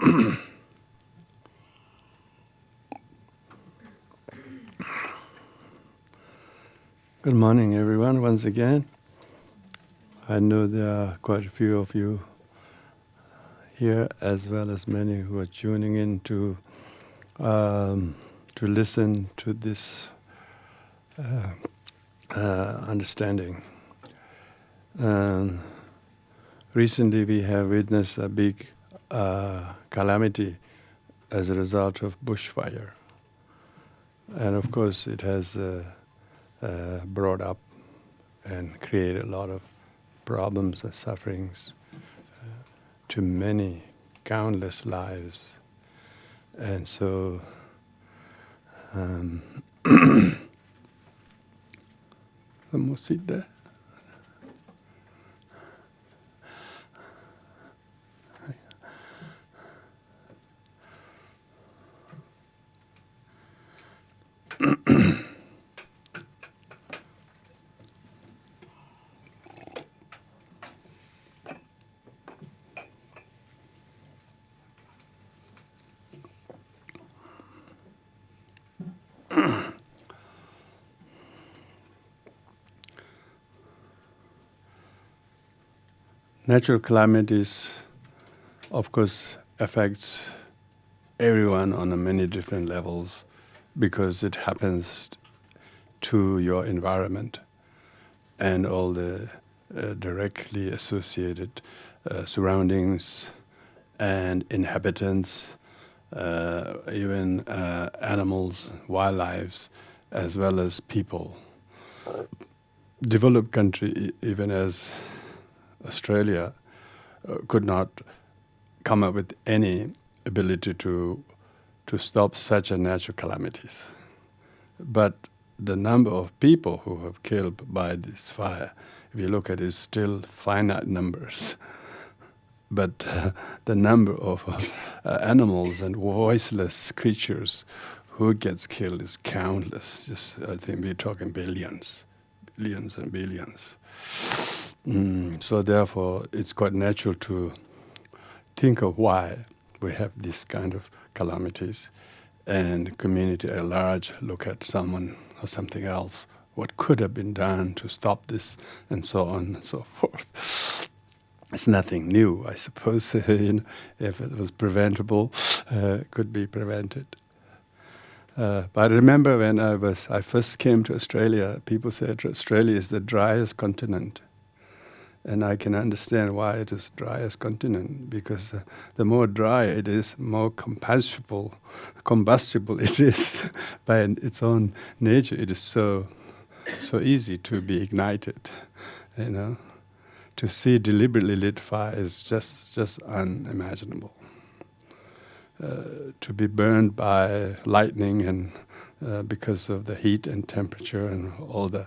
Good morning, everyone, once again. I know there are quite a few of you here, as well as many who are tuning in to listen to this understanding. Recently, we have witnessed a big calamity as a result of bushfire. And of course, it has brought up and created a lot of problems and sufferings to many, countless lives. And so, vamos sit there. Natural calamities, of course, affects everyone on many different levels because it happens to your environment and all the directly associated surroundings and inhabitants, even animals, wildlife, as well as people. Developed country, even as Australia, could not come up with any ability to stop such a natural calamities. But the number of people who have killed by this fire, if you look at it, is still finite numbers. But the number of animals and voiceless creatures who gets killed is countless. Just, I think we're talking billions and billions. So therefore, it's quite natural to think of why we have this kind of calamities, and community at large look at someone or something else, what could have been done to stop this, and so on and so forth. It's nothing new, I suppose. If it was preventable, could be prevented. But I remember when I first came to Australia, people said Australia is the driest continent. And I can understand why it is the driest continent, because the more dry it is, more combustible it is. By its own nature, it is so easy to be ignited. You know, to see deliberately lit fire is just unimaginable. To be burned by lightning and because of the heat and temperature and all the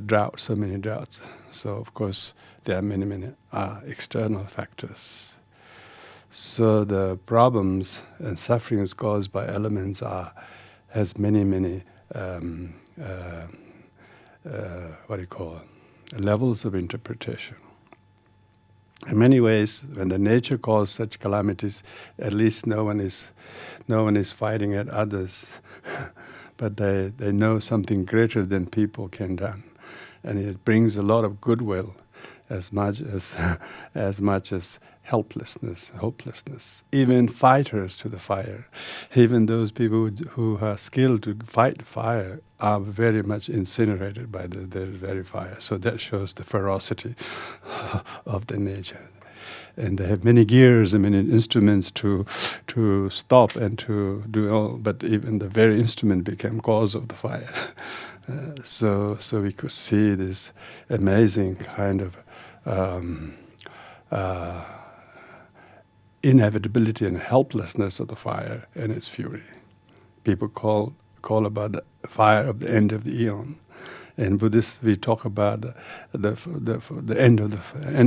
drought, so many droughts. So of course there are many external factors. So the problems and sufferings caused by elements has many levels of interpretation. In many ways, when the nature causes such calamities, at least no one is fighting at others, but they know something greater than people can do, and it brings a lot of goodwill, as much as helplessness, hopelessness. Even fighters to the fire, even those people who are skilled to fight fire, are very much incinerated by the very fire. So that shows the ferocity of the nature. And they have many gears and many instruments to stop and to do all, but even the very instrument became cause of the fire. So we could see this amazing kind of inevitability and helplessness of the fire and its fury. People call about the fire of the end of the eon. In Buddhist, we talk about the end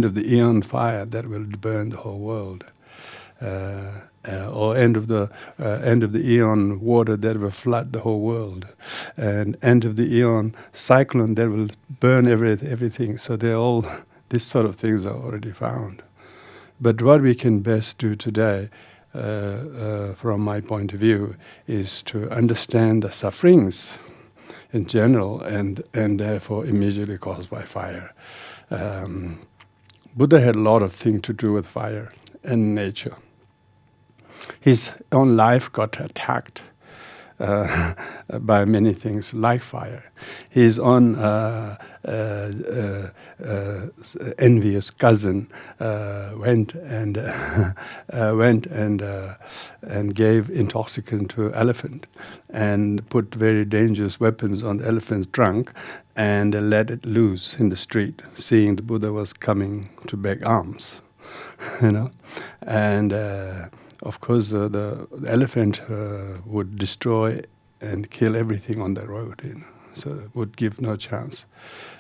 of the eon fire that will burn the whole world, or end of the eon water that will flood the whole world, and end of the eon cyclone that will burn everything. So they're all these sort of things are already found. But what we can best do today, from my point of view, is to understand the sufferings in general and therefore immediately caused by fire. Buddha had a lot of things to do with fire and nature. His own life got attacked by many things like fire. His own envious cousin went and gave intoxicant to elephant and put very dangerous weapons on the elephant's trunk and let it loose in the street, seeing the Buddha was coming to beg alms, and. Of course, the elephant would destroy and kill everything on the road, so it would give no chance.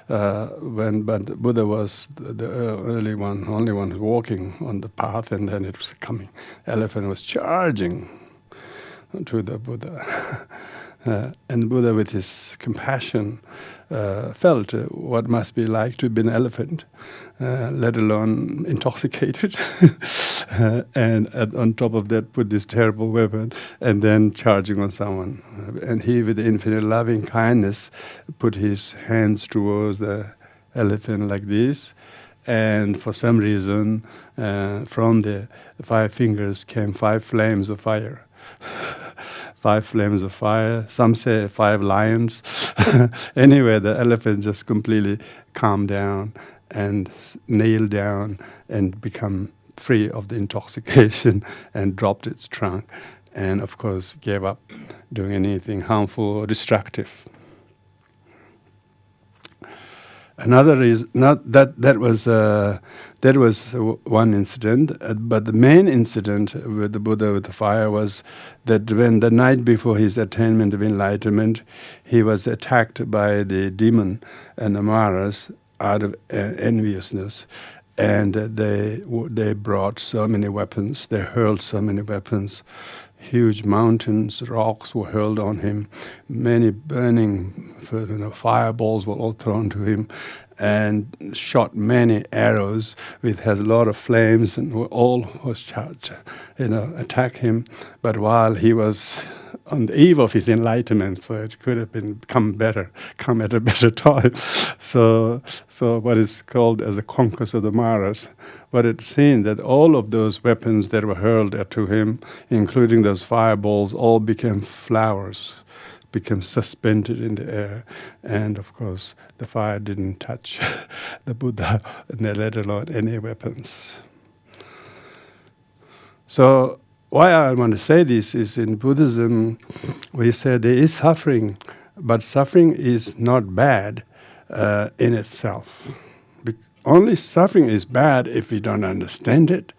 But the Buddha was the only one walking on the path, and then it was coming. The elephant was charging to the Buddha, and Buddha, with his compassion, felt what must be like to be an elephant, let alone intoxicated. And on top of that, put this terrible weapon and then charging on someone. And he, with infinite loving kindness, put his hands towards the elephant like this. And for some reason, from the 5 fingers came 5 flames of fire. 5 flames of fire. Some say 5 lions. Anyway, the elephant just completely calmed down and kneeled down and become free of the intoxication and dropped its trunk, and of course gave up doing anything harmful or destructive. Another reason, that was one incident, but the main incident with the Buddha with the fire was that when the night before his attainment of enlightenment, he was attacked by the demon and the Maras out of enviousness. And they brought so many weapons. They hurled so many weapons. Huge mountains, rocks were hurled on him. Many burning fireballs were all thrown to him, and shot many arrows which has a lot of flames, and all was charged, attack him. But while he was on the eve of his enlightenment, so it could have come at a better time. So what is called as the conquest of the Maras. But it's seen that all of those weapons that were hurled to him, including those fireballs, all became flowers, became suspended in the air. And of course, the fire didn't touch the Buddha, let alone any weapons. So why I want to say this is, in Buddhism, we say there is suffering, but suffering is not bad in itself. Only suffering is bad if we don't understand it,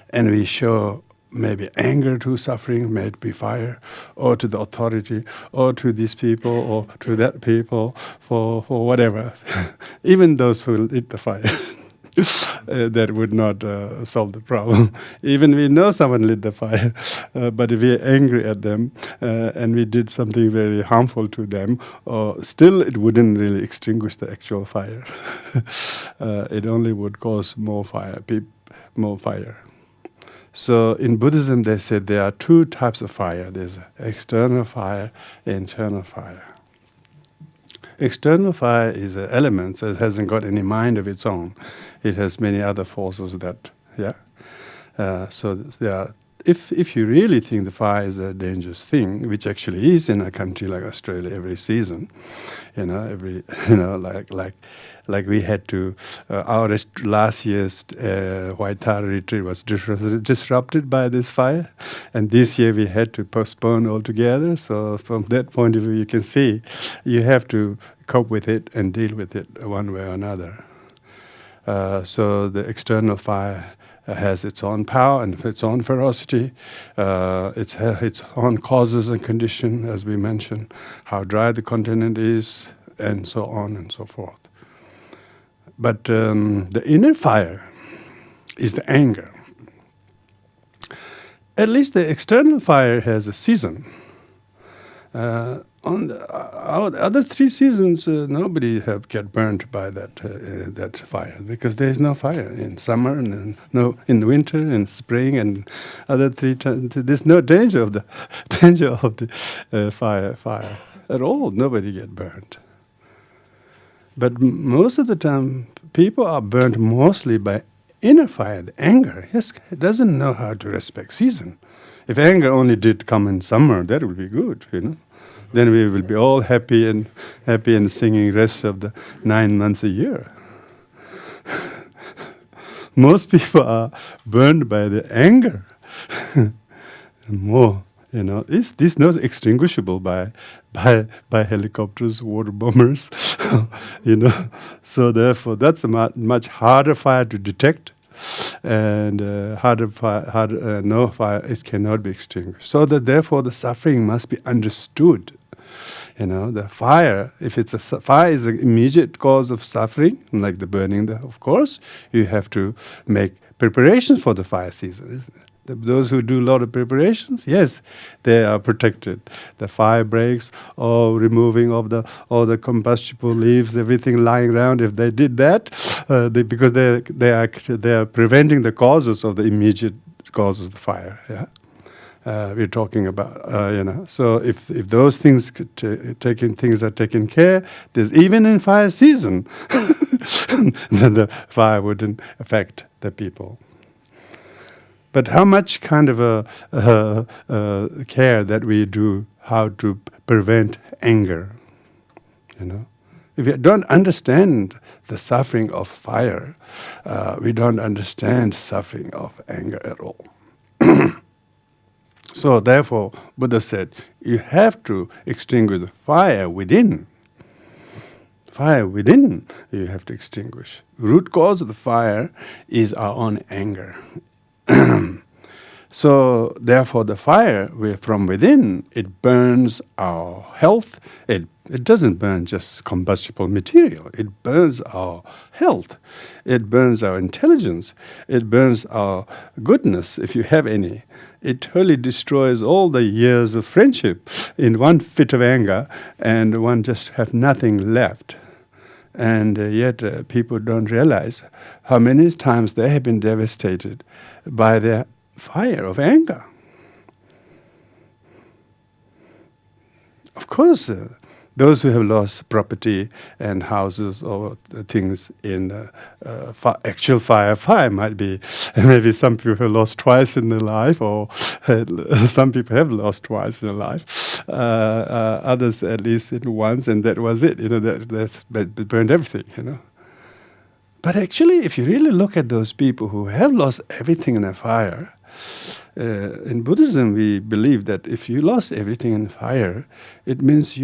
and we show maybe anger to suffering, may it be fire, or to the authority, or to these people, or to that people, for whatever. Even those who lit the fire. That would not solve the problem. Even we know someone lit the fire, but if we are angry at them and we did something very harmful to them, still it wouldn't really extinguish the actual fire. It only would cause more fire. So in Buddhism, they said there are 2 types of fire. There's external fire, internal fire. External fire is an element, so it hasn't got any mind of its own. It has many other forces that, if you really think the fire is a dangerous thing, which actually is in a country like Australia every season, like we had to, our last year's White Tara retreat was disrupted by this fire, and this year we had to postpone altogether. So from that point of view, you can see you have to cope with it and deal with it one way or another. So the external fire has its own power and its own ferocity. It's its own causes and condition, as we mentioned, how dry the continent is, and so on and so forth. But the inner fire is the anger. At least the external fire has a season. On the other 3 seasons, nobody have get burnt by that fire, because there is no fire in summer and no in the winter and spring and other 3 times. There's no danger of the fire at all. Nobody get burnt. But most of the time, people are burnt mostly by inner fire, the anger. Yes, it doesn't know how to respect season. If anger only did come in summer, that would be good, Then we will be all happy and singing rest of the 9 months a year. Most people are burned by the anger. More, This is not extinguishable by helicopters, water bombers, So therefore, that's a much harder fire to detect, and no fire, it cannot be extinguished. So that therefore the suffering must be understood. The fire, if it's fire is an immediate cause of suffering, like the burning, of course, you have to make preparations for the fire season, isn't it? Those who do a lot of preparations, yes, they are protected. The fire breaks, or removing of all the combustible leaves, everything lying around. If they did that, because they are preventing the causes of the immediate causes of the fire. Yeah, we're talking about So if those things things are taken care, there's even in fire season, then the fire wouldn't affect the people. But how much kind of a care that we do, how to prevent anger, If we don't understand the suffering of fire, we don't understand suffering of anger at all. So therefore, Buddha said, you have to extinguish the fire within. Fire within you have to extinguish. Root cause of the fire is our own anger. So therefore the fire from within, it burns our health. It doesn't burn just combustible material. It burns our health. It burns our intelligence. It burns our goodness, if you have any. It totally destroys all the years of friendship in one fit of anger, and one just have nothing left. And yet people don't realize how many times they have been devastated by their fire of anger. Of course, those who have lost property and houses or things in actual fire might be, maybe some people have lost twice in their life, or some people have lost twice in their life. Others at least in once, and that was it. That burned everything. But actually, if you really look at those people who have lost everything in a fire, in Buddhism we believe that if you lost everything in fire, it means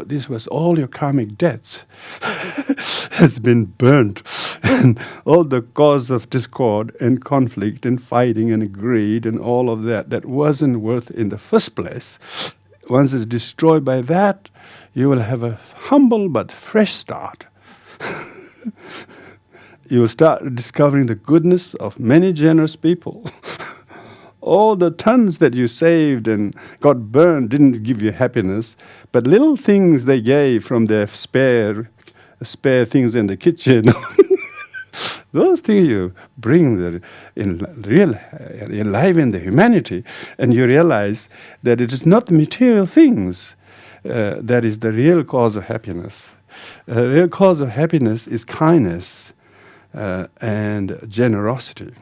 this was all your karmic debts has been burnt, and all the cause of discord and conflict and fighting and greed and all of that wasn't worth in the first place. Once it's destroyed by that, you will have a humble but fresh start. You will start discovering the goodness of many generous people. All the tons that you saved and got burned didn't give you happiness, but little things they gave from their spare things in the kitchen, those things you bring enliven the humanity, and you realize that it is not the material things that is the real cause of happiness. The real cause of happiness is kindness and generosity.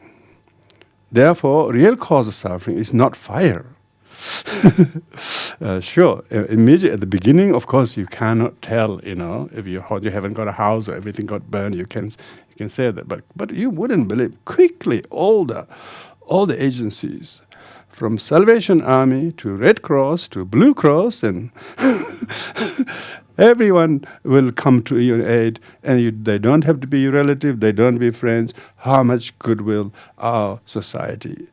Therefore, real cause of suffering is not fire. Sure, immediately at the beginning, of course, you cannot tell. If you haven't got a house or everything got burned, you can say that. But you wouldn't believe quickly all the agencies, from Salvation Army to Red Cross to Blue Cross, and everyone will come to your aid, and they don't have to be your relative, they don't be friends. How much goodwill our society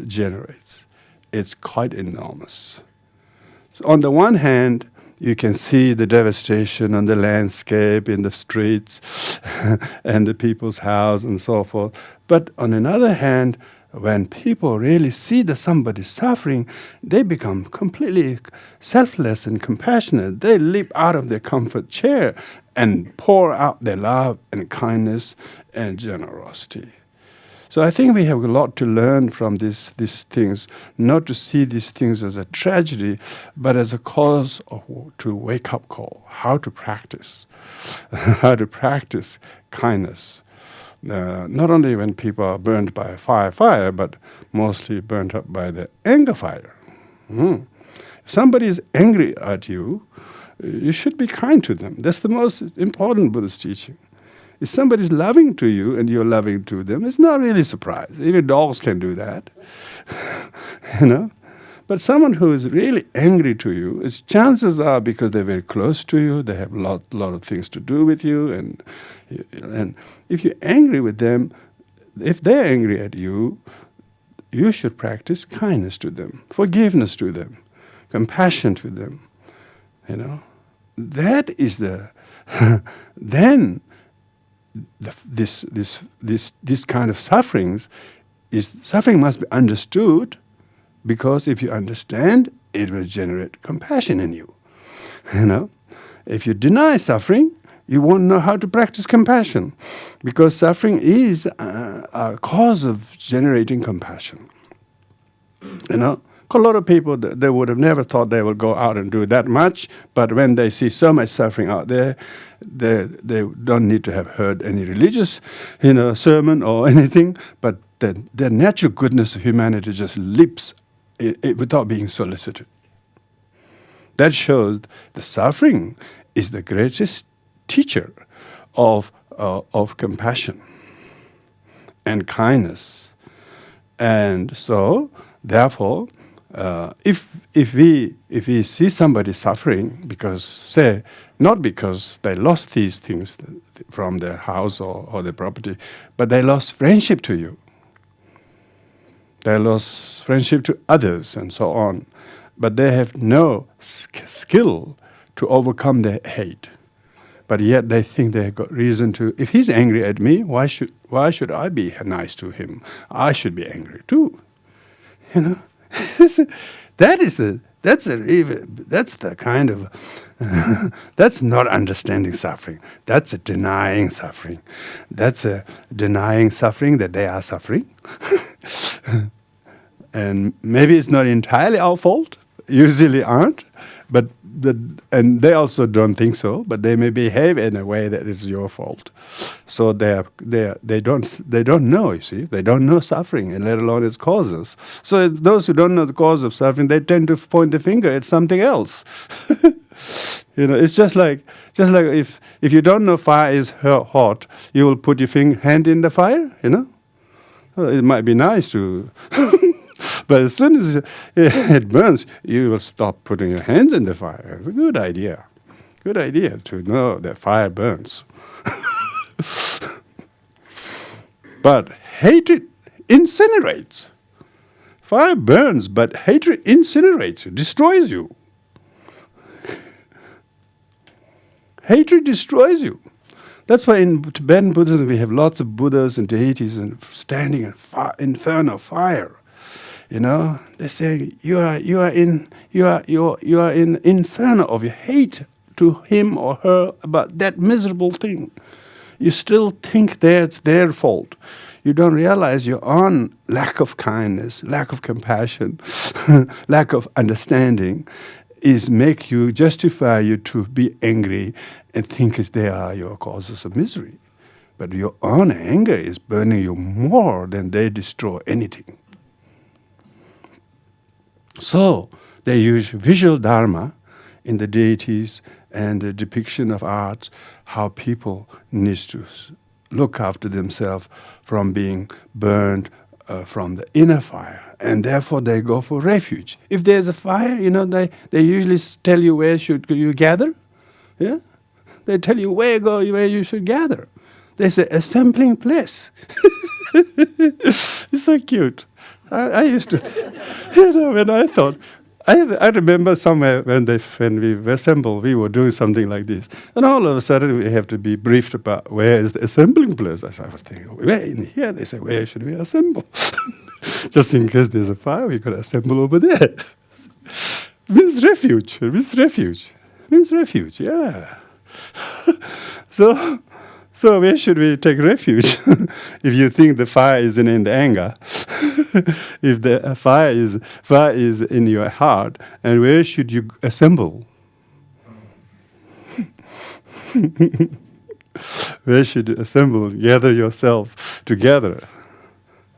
generates. It's quite enormous. So on the one hand, you can see the devastation on the landscape, in the streets, and the people's house and so forth. But on another hand, when people really see that somebody is suffering, they become completely selfless and compassionate. They leap out of their comfort chair and pour out their love and kindness and generosity. So I think we have a lot to learn from these things, not to see these things as a tragedy, but as a cause to wake-up call, how to practice kindness. Not only when people are burned by a fire, but mostly burnt up by the anger fire. If somebody is angry at you, you should be kind to them. That's the most important Buddhist teaching. If somebody is loving to you and you're loving to them, it's not really a surprise. Even dogs can do that. But someone who is really angry to you, its chances are because they're very close to you, they have a lot of things to do with you, and if you're angry with them, if they're angry at you, you should practice kindness to them, forgiveness to them, compassion to them. That is then this kind of suffering must be understood, because if you understand, it will generate compassion in you. If you deny suffering, you won't know how to practice compassion, because suffering is a cause of generating compassion. A lot of people, they would have never thought they will go out and do that much, but when they see so much suffering out there, they don't need to have heard any religious, sermon or anything, but the natural goodness of humanity just leaps without being solicited. That shows the suffering is the greatest teacher of compassion and kindness. And so, therefore, if we see somebody suffering not because they lost these things from their house or their property, but they lost friendship to you. They lost friendship to others and so on, but they have no skill to overcome their hate. But yet they think they have got reason to. If he's angry at me, why should I be nice to him? I should be angry too. That's the kind of that's not understanding suffering. That's a denying suffering. That's a denying suffering that they are suffering. And maybe it's not entirely our fault. Usually aren't, and they also don't think so. But they may behave in a way that it's your fault. So they don't know. You see, they don't know suffering, and let alone its causes. So those who don't know the cause of suffering, they tend to point the finger at something else. It's just like if you don't know fire is hot, you will put your hand in the fire. Well, it might be nice to. But as soon as it burns, you will stop putting your hands in the fire. It's a good idea. Good idea to know that fire burns. But hatred incinerates. Fire burns, but hatred incinerates you, destroys you. Hatred destroys you. That's why in Tibetan Buddhism we have lots of Buddhas and deities and standing in inferno fire. They say you are in inferno of your hate to him or her about that miserable thing. You still think that's their fault. You don't realize your own lack of kindness, lack of compassion, lack of understanding is make you justify you to be angry and think they are your causes of misery. But your own anger is burning you more than they destroy anything. So they use visual dharma in the deities and the depiction of arts, how people need to look after themselves from being burned from the inner fire. And therefore they go for refuge. If there's a fire, they usually tell you where should you gather. Yeah? They tell you where you should gather. They say assembling place. It's so cute. I used to, when I thought, I remember somewhere when we assembled, we were doing something like this, and all of a sudden we have to be briefed about where is the assembling place. I was thinking, where in here? They say, where should we assemble? Just in case there's a fire, we could assemble over there. Means refuge. It means refuge. Means refuge. Yeah. So where should we take refuge? If you think the fire is in the anger, if the fire is in your heart, and where should you assemble? Where should you assemble? Gather yourself together.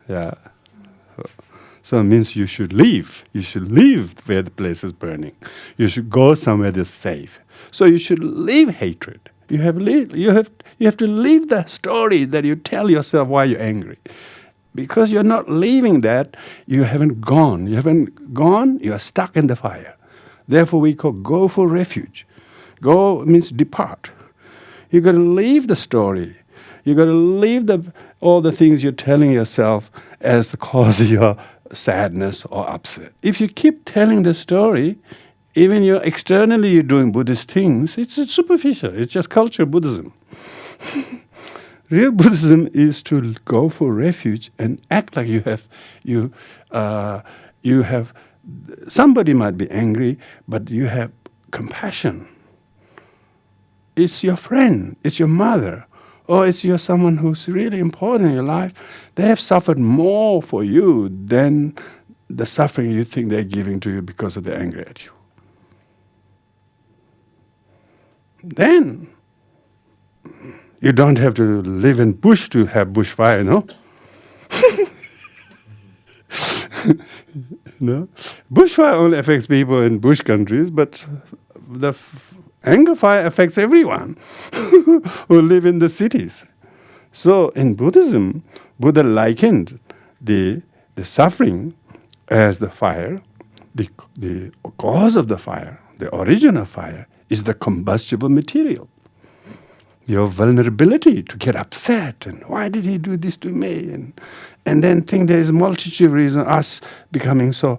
Yeah. So it means you should leave. You should leave where the place is burning. You should go somewhere that's safe. So you should leave hatred. You have to leave the story that you tell yourself why you're angry. Because you're not leaving that, you haven't gone. You haven't gone, you are stuck in the fire. Therefore we call go for refuge. Go means depart. You got to leave the story. You got to leave all the things you're telling yourself as the cause of your sadness or upset. If you keep telling the story, even externally you're doing Buddhist things, it's superficial. It's just culture Buddhism. Real Buddhism is to go for refuge and act like you have. Somebody might be angry, but you have compassion. It's your friend. It's your mother. Or it's someone who's really important in your life. They have suffered more for you than the suffering you think they're giving to you because of their anger at you. Then you don't have to live in bush to have bushfire, no? No? Bushfire only affects people in bush countries, but the anger fire affects everyone who live in the cities. So in Buddhism, Buddha likened the suffering as the fire. The cause of the fire, the origin of fire, is the combustible material. Your vulnerability to get upset and why did he do this to me, and then think there is a multitude of reasons, us becoming so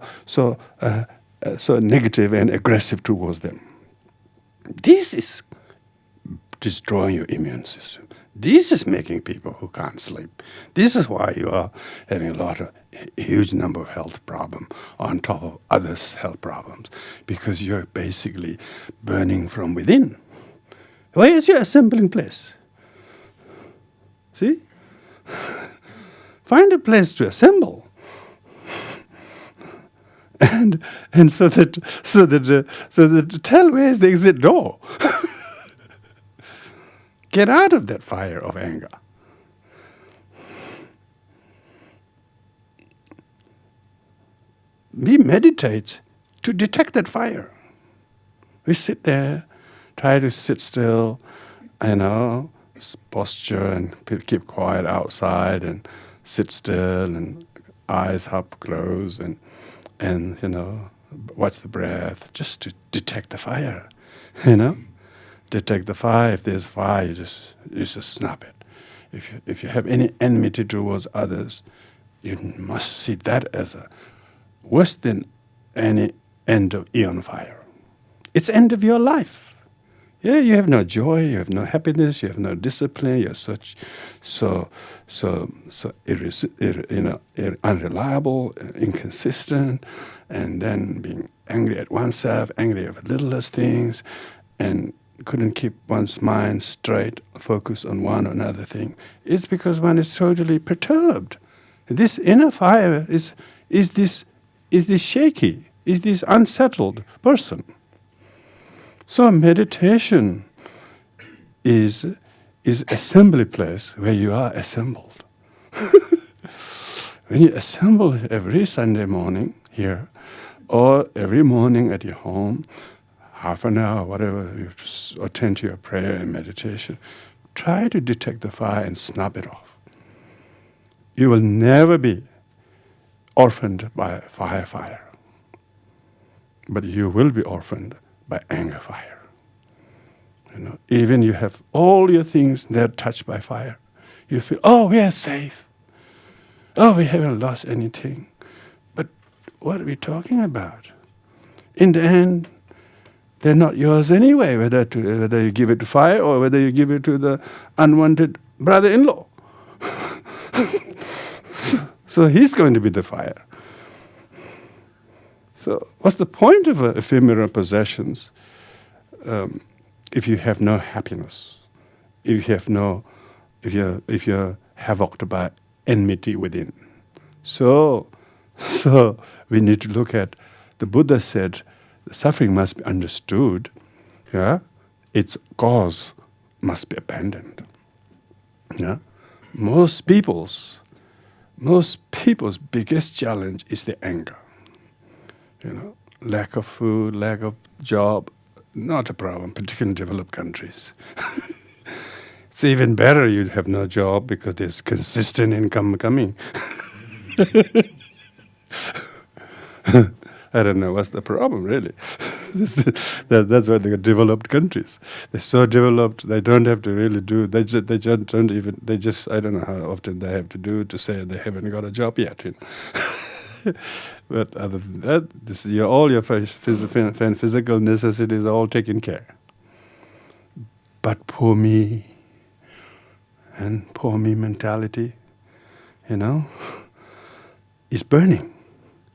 negative and aggressive towards them. This is destroying your immune system. This is making people who can't sleep. This is why you are having a huge number of health problems on top of others' health problems, because you're basically burning from within. Where is your assembling place? See? Find a place to assemble. And so that tell where is the exit door. Get out of that fire of anger. We meditate to detect that fire. We sit there, try to sit still, posture and keep quiet outside and sit still and eyes up close and watch the breath just to detect the fire, Detect the fire. If there's fire, you just snap it. If you have any enmity towards others, you must see that as a worse than any end of eon fire. It's end of your life. Yeah, you have no joy, you have no happiness, you have no discipline. You're unreliable, inconsistent, and then being angry at oneself, angry at littlest things, and couldn't keep one's mind straight, focused on one or another thing. It's because one is totally perturbed. This inner fire is this shaky, is this unsettled person. So meditation is assembly place where you are assembled. When you assemble every Sunday morning here, or every morning at your home, half an hour, whatever, you attend to your prayer and meditation, try to detect the fire and snap it off. You will never be orphaned by fire, but you will be orphaned by anger fire. Even you have all your things, they're touched by fire. You feel, oh, we are safe. Oh, we haven't lost anything. But what are we talking about? In the end, they're not yours anyway, whether you give it to fire or whether you give it to the unwanted brother-in-law. So he's going to be the fire. So what's the point of ephemeral possessions if you have no happiness? If you're havocked by enmity within. So we need to look at, the Buddha said, the suffering must be understood. Yeah, its cause must be abandoned. Yeah, most people's biggest challenge is the anger. Lack of food, lack of job, not a problem, particularly in developed countries. It's even better you have no job because there's consistent income coming. I don't know what's the problem, really. That's why they got developed countries. They're so developed, they don't have to really do. They just don't even. They just, I don't know how often they have to do to say they haven't got a job yet. But other than that, all your physical necessities are all taken care. But poor me, and poor me mentality, is burning.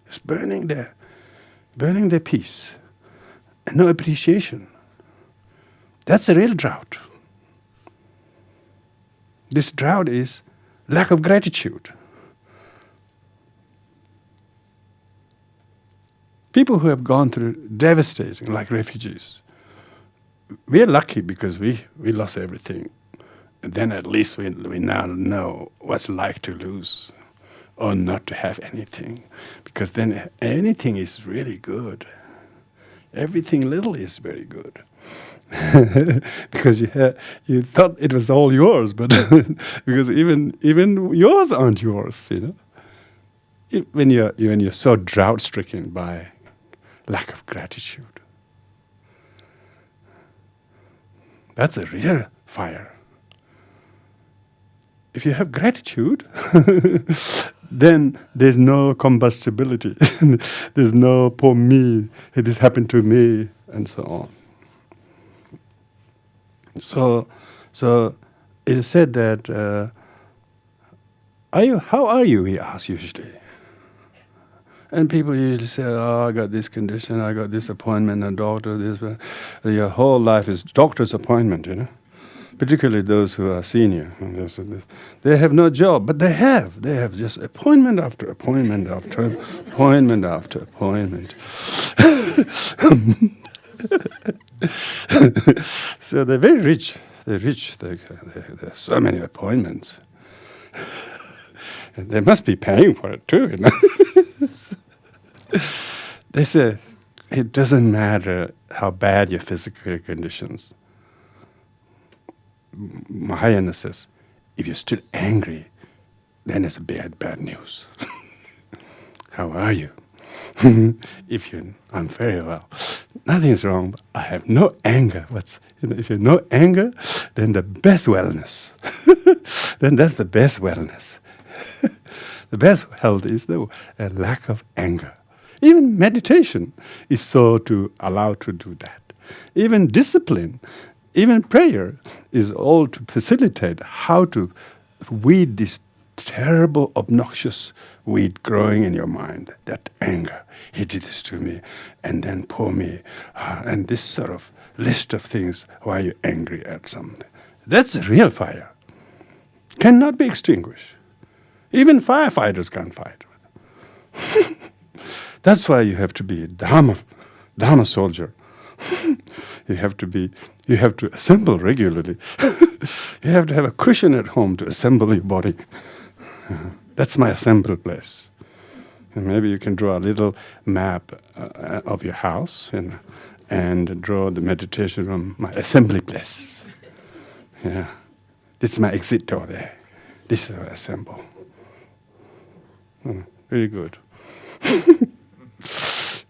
It's burning their peace, and no appreciation. That's a real drought. This drought is lack of gratitude. People who have gone through devastating, like refugees, we're lucky because we lost everything. And then at least we now know what's like to lose or not to have anything. Because then anything is really good. Everything little is very good. Because you thought it was all yours, but because even yours aren't yours, When you're so drought-stricken by lack of gratitude. That's a real fire. If you have gratitude, then there's no combustibility. There's no poor me, this happened to me, and so on. So it is said that, how are you, he asks usually. And people usually say, I got this condition, I got this appointment, a doctor, this. Your whole life is doctor's appointment, Particularly those who are senior. They have no job, but they have just appointment after appointment after appointment after appointment. So they're very rich. They're rich. They have so many appointments. And they must be paying for it too, They say, it doesn't matter how bad your physical conditions. Mahayana says, if you're still angry, then it's bad news. How are you? I'm very well. Nothing's wrong, but I have no anger. If you have no anger, then the best wellness. Then that's the best wellness. The best health is the lack of anger. Even meditation is so to allow to do that. Even discipline, even prayer is all to facilitate how to weed this terrible, obnoxious weed growing in your mind, that anger. He did this to me, and then poor me, and this sort of list of things why you're angry at something. That's a real fire. Cannot be extinguished. Even firefighters can't fight. That's why you have to be a Dharma soldier. You have to assemble regularly. You have to have a cushion at home to assemble your body. That's my assembly place. And maybe you can draw a little map of your house and draw the meditation room, my assembly place. Yeah, this is my exit door there. This is where I assemble. Very good.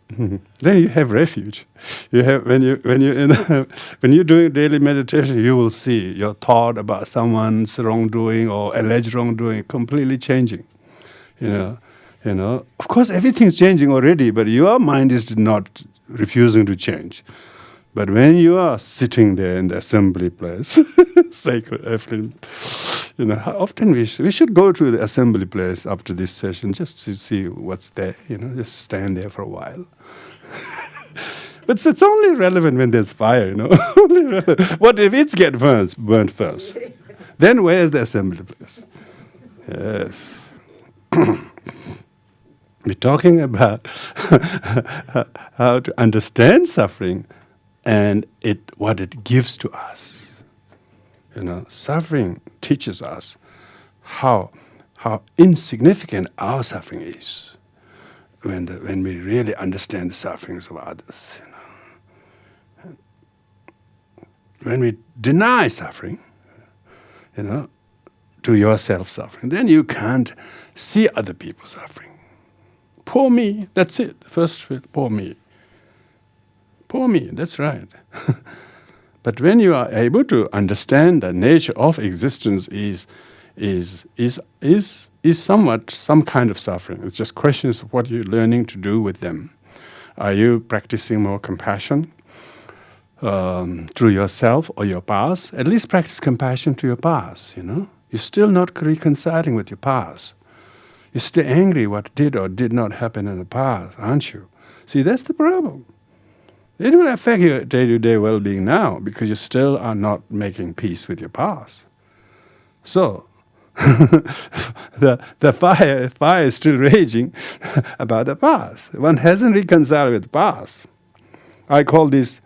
Then you have refuge. You have when you're doing daily meditation, you will see your thought about someone's wrongdoing or alleged wrongdoing completely changing. Of course, everything's changing already, but your mind is not refusing to change. But when you are sitting there in the assembly place, sacred effluent, How often we should go to the assembly place after this session just to see what's there. Just stand there for a while. But it's only relevant when there's fire. What if it gets burnt first? Then where's the assembly place? Yes. We're talking about how to understand suffering and what it gives to us. Suffering teaches us how insignificant our suffering is when we really understand the sufferings of others. When we deny suffering, to yourself suffering, then you can't see other people suffering. Poor me, that's it. First, poor me. Poor me, that's right. But when you are able to understand the nature of existence is somewhat some kind of suffering. It's just questions of what you're learning to do with them. Are you practicing more compassion through yourself or your past? At least practice compassion to your past. You're still not reconciling with your past. You're still angry what did or did not happen in the past, aren't you? See, that's the problem. It will affect your day-to-day well-being now because you still are not making peace with your past. So, the fire is still raging about the past. One hasn't reconciled with the past. I call this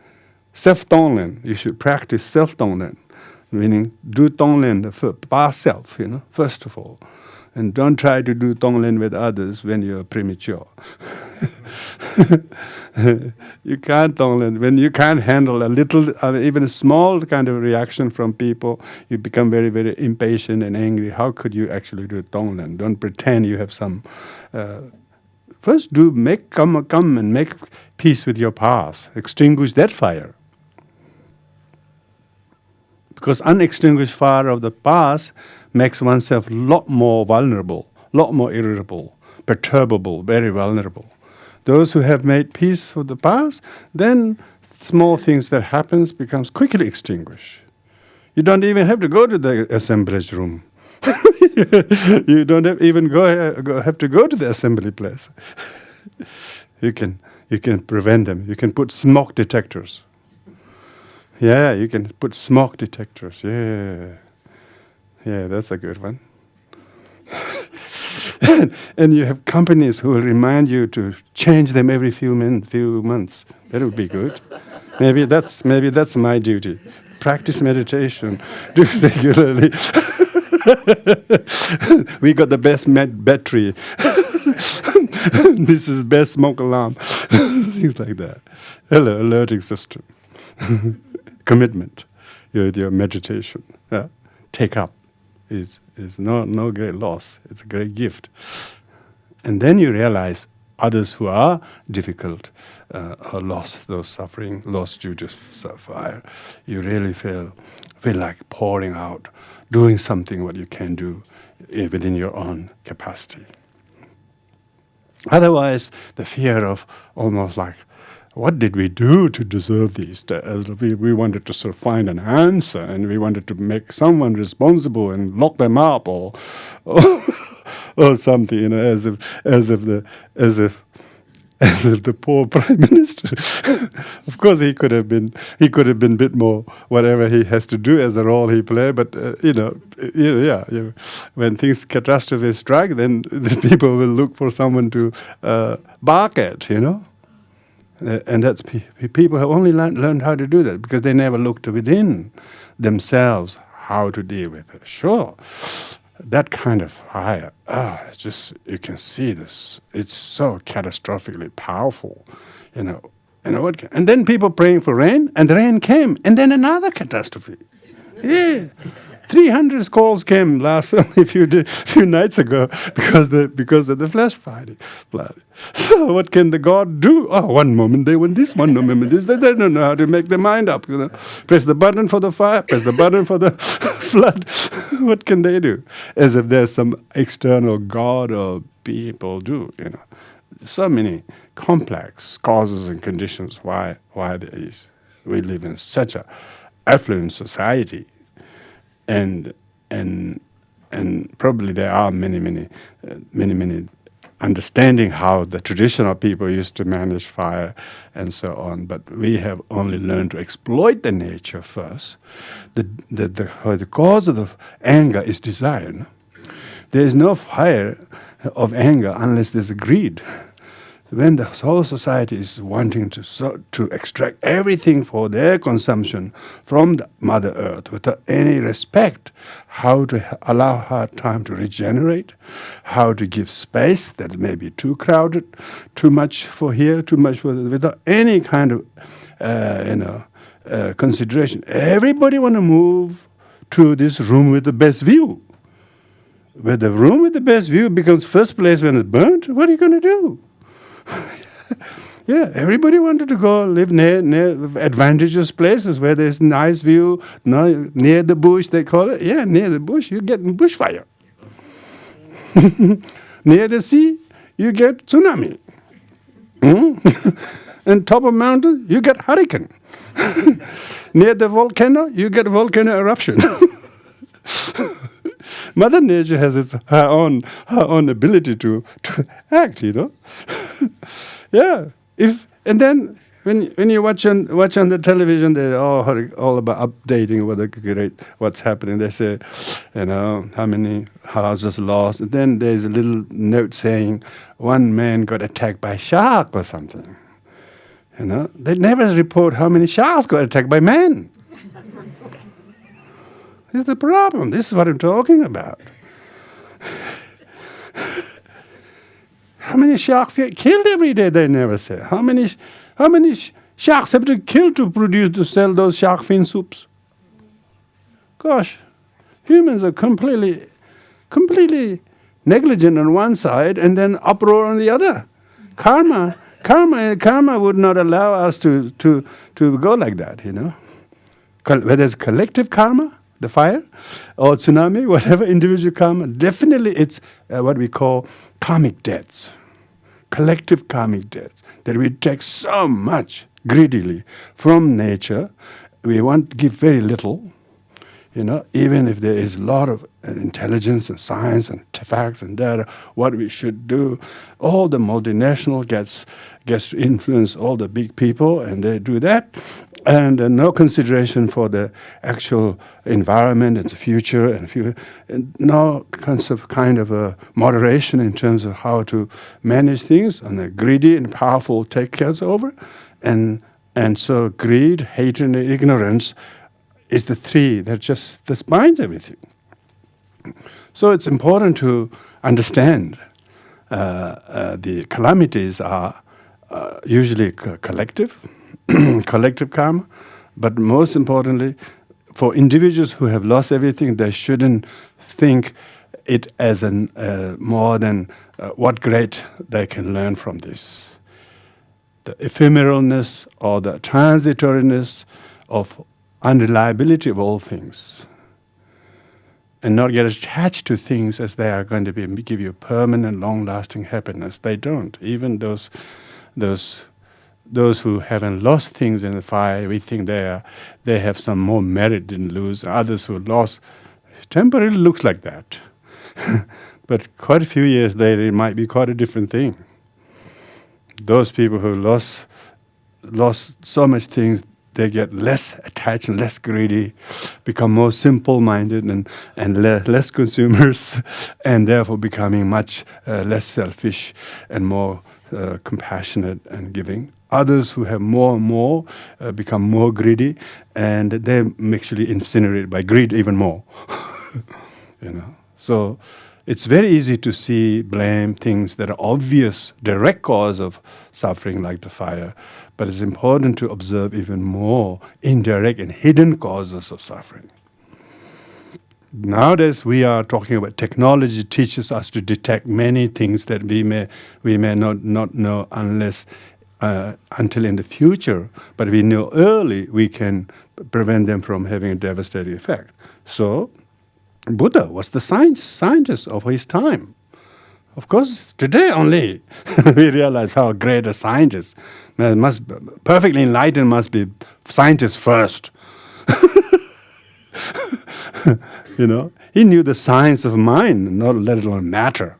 self-tonglen. You should practice self-tonglen, meaning do tonglen the past self, first of all. And don't try to do tonglen with others when you're premature. You can't tonglen. When you can't handle a little, even a small kind of reaction from people, you become very, very impatient and angry. How could you actually do tonglen? Don't pretend you have some. First, come and make peace with your past. Extinguish that fire. Because unextinguished fire of the past makes oneself a lot more vulnerable, a lot more irritable, perturbable, very vulnerable. Those who have made peace with the past, then small things that happens becomes quickly extinguished. You don't even have to go to the assemblage room. You don't have to go to the assembly place. You can prevent them. You can put smoke detectors. Yeah, you can put smoke detectors. Yeah, that's a good one. And you have companies who will remind you to change them every few months. That would be good. Maybe that's my duty. Practice meditation. Do it regularly. We got the best battery. This is best smoke alarm. Things like that. Hello, alerting system. Commitment with your meditation. Take up is no great loss. It's a great gift. And then you realize others who are difficult or lost those suffering, lost due to fire. You really feel like pouring out, doing something what you can do within your own capacity. Otherwise, the fear of almost like, what did we do to deserve these? We wanted to sort of find an answer, and we wanted to make someone responsible and lock them up, or something, as if the poor prime minister. Of course, he could have been a bit more whatever he has to do as a role he plays. But when catastrophes strike, then the people will look for someone to bark at, And that's people have only learned how to do that because they never looked within themselves how to deal with it. Sure, that kind of fire, it's just, you can see this. It's so catastrophically powerful, And then people praying for rain, and the rain came, and then another catastrophe. Yeah. 300 calls came last only few nights ago because of the flash flood. So what can the God do? Oh, one moment they want this, one moment this. They don't know how to make their mind up. Press the button for the fire, press the button for the flood. What can they do? As if there's some external God or people do. So many complex causes and conditions why there is. We live in such a affluent society. And and probably there are many understanding how the traditional people used to manage fire and so on. But we have only learned to exploit the nature first. The cause of the anger is desire. No? There is no fire of anger unless there's a greed. When the whole society is wanting to extract everything for their consumption from the Mother Earth without any respect, how to allow her time to regenerate, how to give space that may be too crowded, too much for here, too much for there, without any kind of consideration. Everybody want to move to this room with the best view. Where the room with the best view becomes first place when it's burnt, what are you going to do? Yeah, everybody wanted to go live near advantageous places where there's nice view, near the bush, they call it. Yeah, near the bush, you get bushfire. Near the sea, you get tsunami. And top of mountain, you get hurricane. Near the volcano, you get volcano eruption. Mother Nature has her own ability to act, you know. Yeah. And then when you watch on the television, they're all about updating what's happening. They say, how many houses lost. And then there's a little note saying one man got attacked by a shark or something. They never report how many sharks got attacked by men. This is the problem. This is what I'm talking about. How many sharks get killed every day? They never say. How many sharks have to kill to sell those shark fin soups? Gosh, humans are completely negligent on one side and then uproar on the other. Karma would not allow us to go like that. Whether it's collective karma, the fire, or tsunami, whatever, individual karma, definitely it's what we call karmic debts, collective karmic debts, that we take so much greedily from nature. We want to give very little, even if there is a lot of intelligence and science and facts and data, what we should do. All the multinational gets to influence all the big people, and they do that. And no consideration for the actual environment and the future, and no kind of a moderation in terms of how to manage things. And the greedy and powerful take care over, and so greed, hate, and ignorance is the three that binds everything. So it's important to understand the calamities are usually collective karma, but most importantly, for individuals who have lost everything, they shouldn't think it as more than what great they can learn from this. The ephemeralness or the transitoriness of unreliability of all things, and not get attached to things as they are going to give you permanent, long-lasting happiness. They don't. Even those who haven't lost things in the fire, we think they have some more merit, didn't lose. Others who lost temporarily looks like that. But quite a few years later, it might be quite a different thing. Those people who lost so much things, they get less attached and less greedy, become more simple-minded and less consumers, and therefore becoming much less selfish and more compassionate and giving. Others who have more and more become more greedy, and they're actually incinerated by greed even more. So it's very easy to blame things that are obvious, direct cause of suffering like the fire, but it's important to observe even more indirect and hidden causes of suffering. Nowadays, we are talking about technology teaches us to detect many things that we may not know until in the future, but we know early we can prevent them from having a devastating effect. So, Buddha was the scientist of his time. Of course, today only we realize how great a scientist perfectly enlightened must be scientists first. He knew the science of mind, not let alone matter.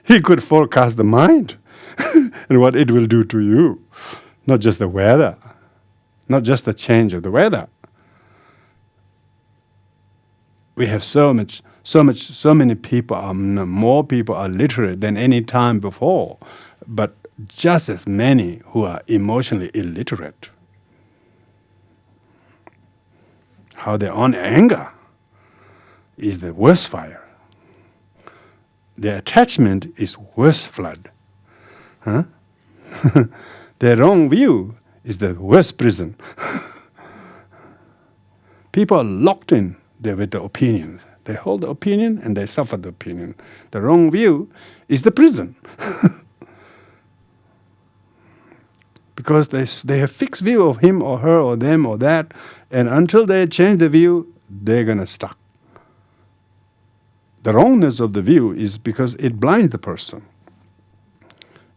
He could forecast the mind and what it will do to you, not just the weather, not just the change of the weather. We have so many people, more people are literate than any time before, but just as many who are emotionally illiterate. How their own anger is the worst fire. Their attachment is worst flood. Huh? Their wrong view is the worst prison. People are locked in there with the opinions. They hold the opinion and they suffer the opinion. The wrong view is the prison. Because they have fixed view of him or her or them or that, and until they change the view, they're going to stuck. The wrongness of the view is because it blinds the person.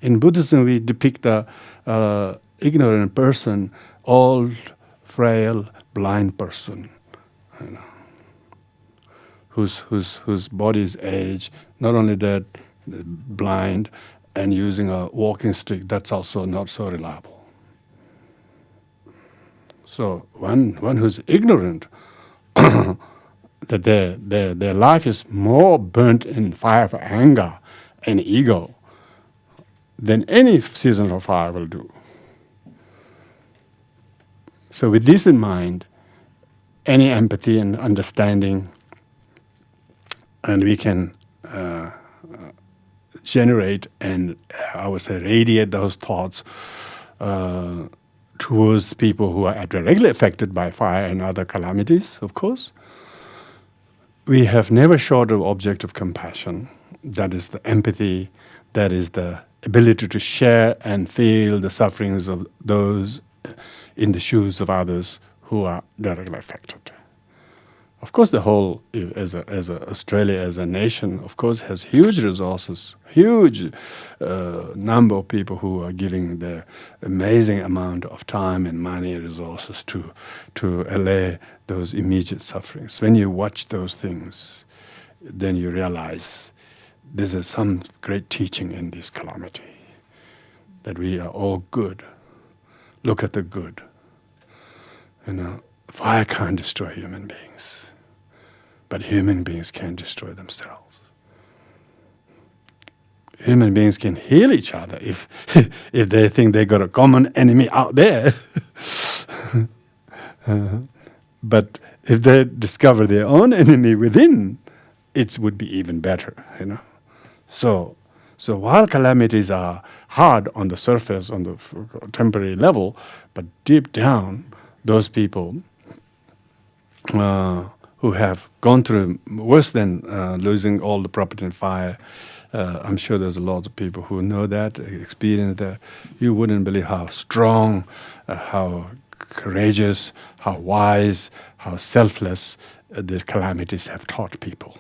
In Buddhism, we depict the ignorant person, old, frail, blind person, whose body is aged. Not only that, blind, and using a walking stick. That's also not so reliable. So one who's ignorant that their life is more burnt in fire of anger and ego than any season of fire will do. So with this in mind, any empathy and understanding, and we can generate and, I would say, radiate those thoughts towards people who are directly affected by fire and other calamities, of course. We have never short of object of compassion. That is the empathy, that is the ability to share and feel the sufferings of those in the shoes of others who are directly affected. Of course, the whole, as Australia as a nation, of course, has huge resources, huge number of people who are giving their amazing amount of time and money and resources to allay those immediate sufferings. When you watch those things, then you realize there's some great teaching in this calamity, that we are all good. Look at the good. Fire can't destroy human beings. But human beings can destroy themselves. Human beings can heal each other if they think they got a common enemy out there. But if they discover their own enemy within, it would be even better, So while calamities are hard on the surface, on the temporary level, but deep down, those people who have gone through worse than losing all the property in fire. I'm sure there's a lot of people who know that, experience that. You wouldn't believe how strong, how courageous, how wise, how selfless the calamities have taught people.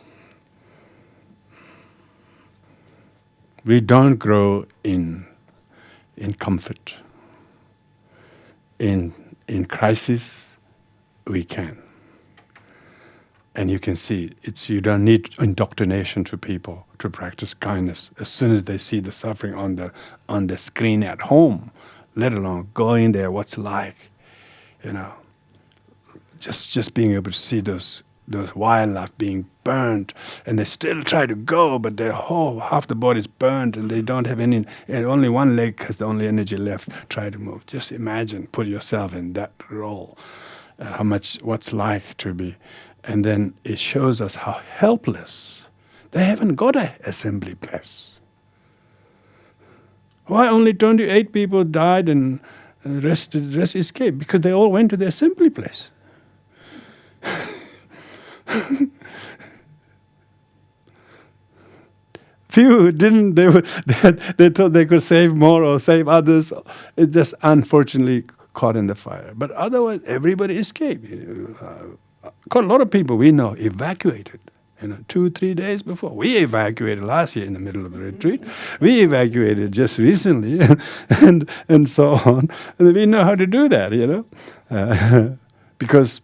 We don't grow in comfort. In crisis, we can. And you can see, you don't need indoctrination to people to practice kindness. As soon as they see the suffering on the screen at home, let alone going there, what's like, just being able to see those wildlife being burned, and they still try to go, but their whole half the body's burned, and they don't have any, and only one leg has the only energy left. Try to move. Just imagine, put yourself in that role. What's like to be. And then it shows us how helpless. They haven't got an assembly place. Why only 28 people died and the rest escaped? Because they all went to the assembly place. Few didn't. They thought they could save more or save others. It just unfortunately caught in the fire. But otherwise, everybody escaped. Quite a lot of people we know evacuated, 2-3 days before. We evacuated last year in the middle of the retreat. We evacuated just recently, and so on. And we know how to do that, because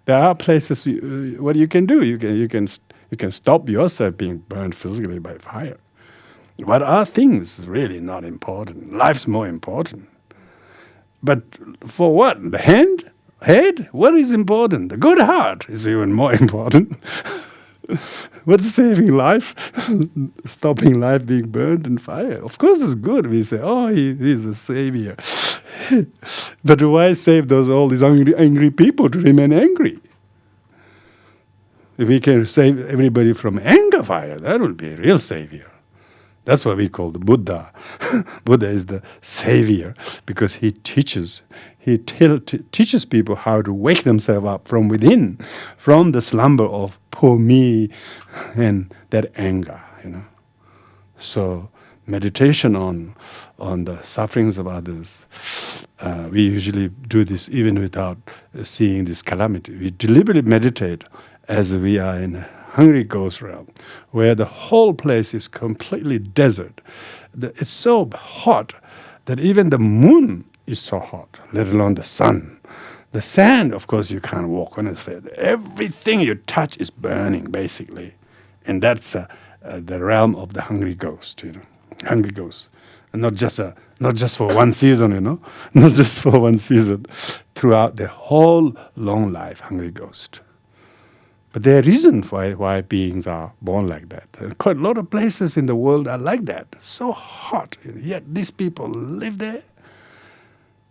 there are places what you can do. You can stop yourself being burned physically by fire. What are things really not important? Life's more important. But for what? The head? What is important? The good heart is even more important. What's saving life? Stopping life being burned in fire. Of course it's good. We say, oh, he's a savior. But why save all these angry people to remain angry? If we can save everybody from anger fire, that would be a real savior. That's what we call the Buddha. Buddha is the savior because he teaches people how to wake themselves up from within, from the slumber of poor me and that anger. So meditation on the sufferings of others. We usually do this even without seeing this calamity. We deliberately meditate as we are in a hungry ghost realm, where the whole place is completely desert. It's so hot that even the moon is so hot, let alone the sun. The sand, of course, you can't walk on its face. Everything you touch is burning, basically. And that's the realm of the hungry ghost, hungry ghost. And not just for one season, not just for one season. Throughout the whole long life, hungry ghost. But there are reasons why beings are born like that. And quite a lot of places in the world are like that. So hot. Yet these people live there.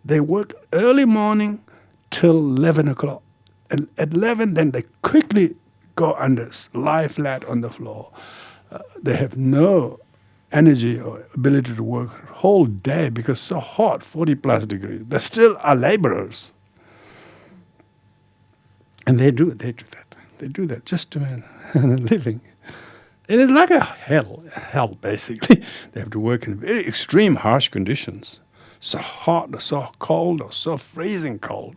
They work early morning till 11 o'clock. And at 11, then they quickly go lie flat on the floor. They have no energy or ability to work the whole day because it's so hot, 40 plus degrees. They still are laborers. And they do that. They do that just to earn a living. It is like a hell basically. They have to work in very extreme, harsh conditions. So hot, or so cold, or so freezing cold.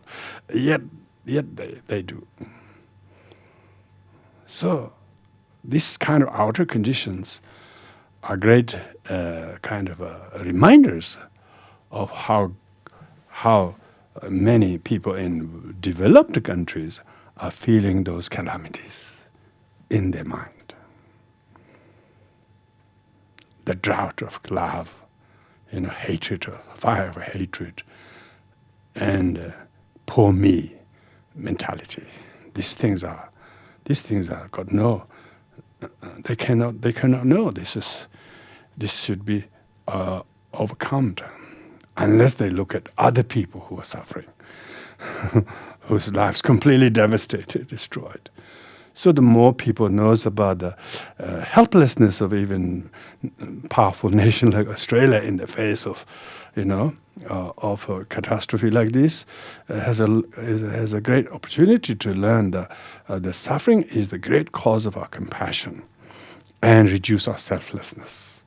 Yet they do. So these kind of outer conditions are great kind of reminders of how many people in developed countries are feeling those calamities in their mind. The drought of love, hatred, fire of hatred, and poor me mentality. These things are got no. They cannot know. This should be overcome unless they look at other people who are suffering. Whose lives completely devastated, destroyed. So the more people knows about the helplessness of even powerful nation like Australia in the face of, of a catastrophe like this, has a great opportunity to learn that the suffering is the great cause of our compassion, and reduce our selflessness,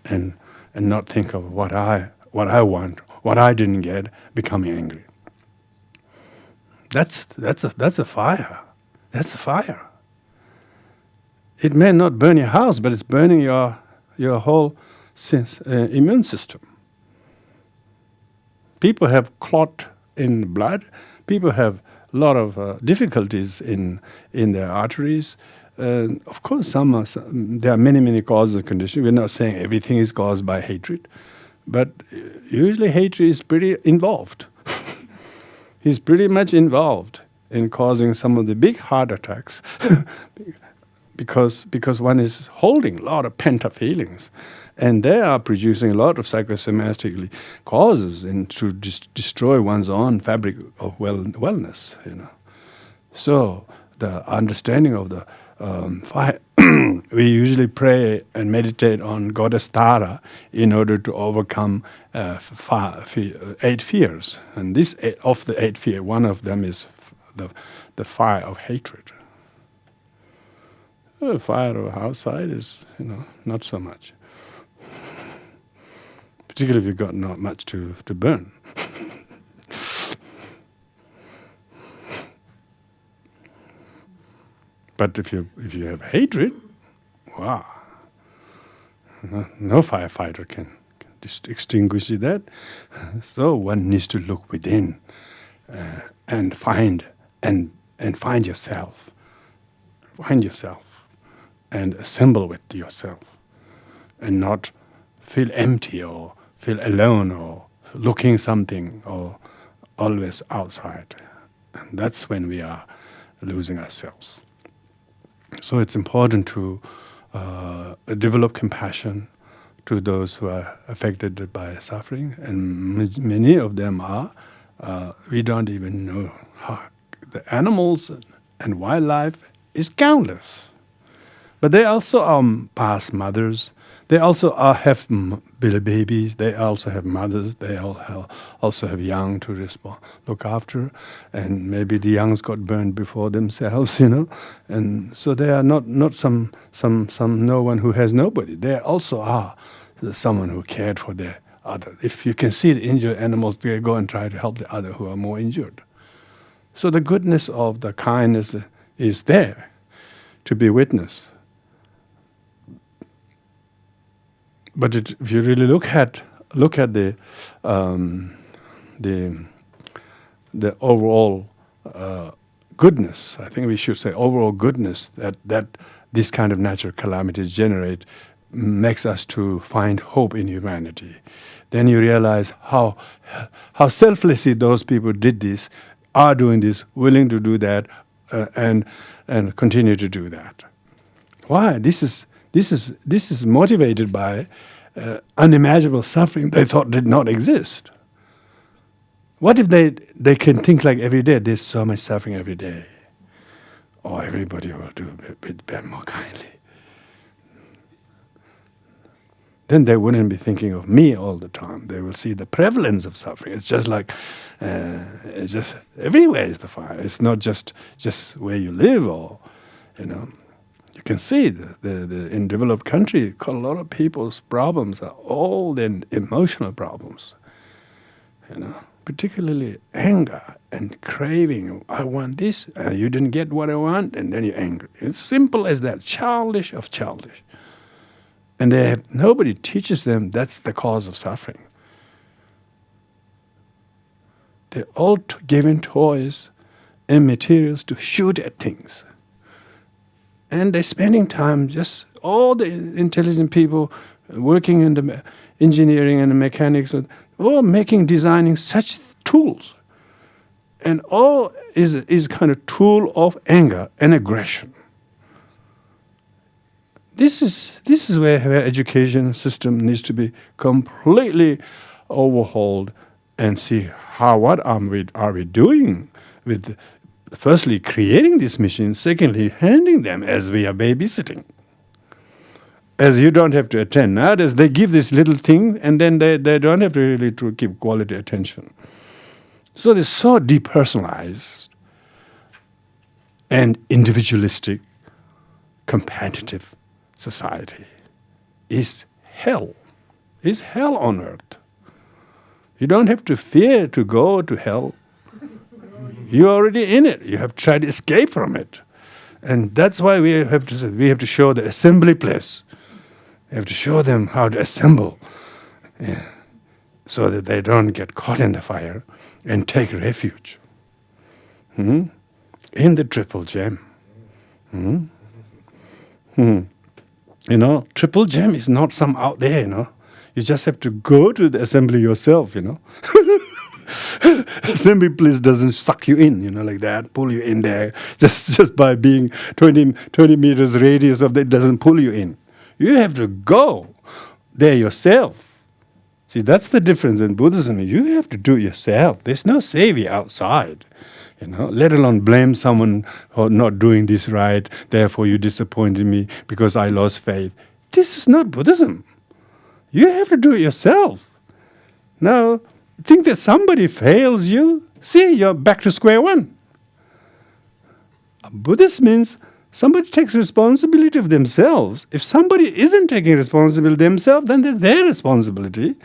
and not think of what I want, what I didn't get, becoming angry. That's a fire. That's a fire. It may not burn your house, but it's burning your whole immune system. People have clot in blood. People have a lot of difficulties in their arteries. Of course, there are many causes of condition. We're not saying everything is caused by hatred, but usually hatred is pretty involved. He's pretty much involved in causing some of the big heart attacks because one is holding a lot of pent-up feelings, and they are producing a lot of psychosomatic causes and to destroy one's own fabric of wellness. So the understanding of the fire, we usually pray and meditate on Goddess Tara in order to overcome 8 fears. And of the 8 fears, one of them is the fire of hatred. The fire of outside is, not so much. Particularly if you've got not much to burn. But if you have hatred, wow, no firefighter can extinguish that. So one needs to look within and find yourself. Find yourself and assemble with yourself, and not feel empty or feel alone or looking something or always outside. And that's when we are losing ourselves. So it's important to develop compassion to those who are affected by suffering, and many of them are, we don't even know how. The animals and wildlife is countless. But they also are past mothers. They also have babies. They also have mothers. They also have young to look after. And maybe the youngs got burned before themselves, And so they are not some no one who has nobody. They also are someone who cared for their other. If you can see the injured animals, they go and try to help the other who are more injured. So the goodness of the kindness is there to be witnessed. But if you really look at the overall goodness, I think we should say overall goodness that this kind of natural calamities generate, makes us to find hope in humanity. Then you realize how selflessly those people did this, are doing this, willing to do that, and continue to do that. Why? This is motivated by unimaginable suffering they thought did not exist. What if they can think like every day, there's so much suffering every day? Or everybody will do a bit more kindly. Then they wouldn't be thinking of me all the time. They will see the prevalence of suffering. It's just like, it's just everywhere is the fire. It's not just where you live or, You can see the in developed country, a lot of people's problems are all then emotional problems. Particularly anger and craving. I want this, and you didn't get what I want, and then you're angry. It's simple as that, childish of childish. And nobody teaches them that's the cause of suffering. They're all given toys and materials to shoot at things. And they're spending time, just all the intelligent people working in the engineering and the mechanics, all designing such tools. And all is kind of tool of anger and aggression. This is where education system needs to be completely overhauled and see what are we doing with, firstly, creating these machines, secondly, handing them as we are babysitting. As you don't have to attend. Nowadays, they give this little thing and then they don't have to really to keep quality attention. So they're so depersonalized and individualistic, competitive society is hell. Is hell on earth. You don't have to fear to go to hell. You're already in it. You have to try to escape from it. And that's why we have to show the assembly place. We have to show them how to assemble, so that they don't get caught in the fire and take refuge in the triple gem. Triple gem is not some out there, You just have to go to the assembly yourself, Assembly place doesn't suck you in, like that, pull you in there. Just by being 20 meters radius of that doesn't pull you in. You have to go there yourself. See, that's the difference in Buddhism. You have to do it yourself. There's no savior outside, let alone blame someone for not doing this right, therefore you disappointed me because I lost faith. This is not Buddhism. You have to do it yourself. Now, think that somebody fails you, see, you're back to square one. Buddhist means somebody takes responsibility of themselves. If somebody isn't taking responsibility themselves, then it's their responsibility.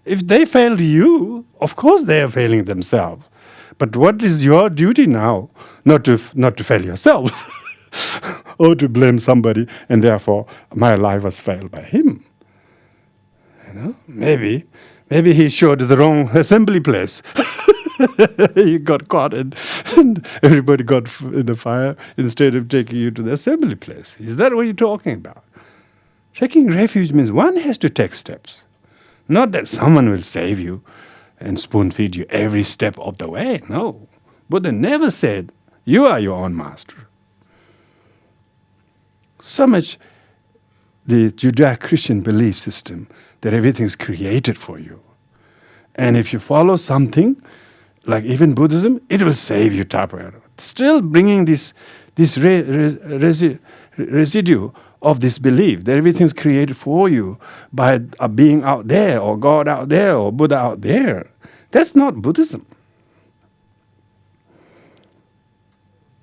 If they failed you, of course they are failing themselves. But what is your duty now? Not to fail yourself or to blame somebody, and therefore my life was failed by him. Maybe he showed the wrong assembly place. You got caught and everybody got in the fire instead of taking you to the assembly place. Is that what you're talking about? Taking refuge means one has to take steps. Not that someone will save you and spoon feed you every step of the way. No. Buddha never said, you are your own master. So much the Judeo-Christian belief system that everything's created for you. And if you follow something, like even Buddhism, it will save you tapayara. Still bringing this residue of this belief that everything's created for you by a being out there, or God out there, or Buddha out there. That's not Buddhism.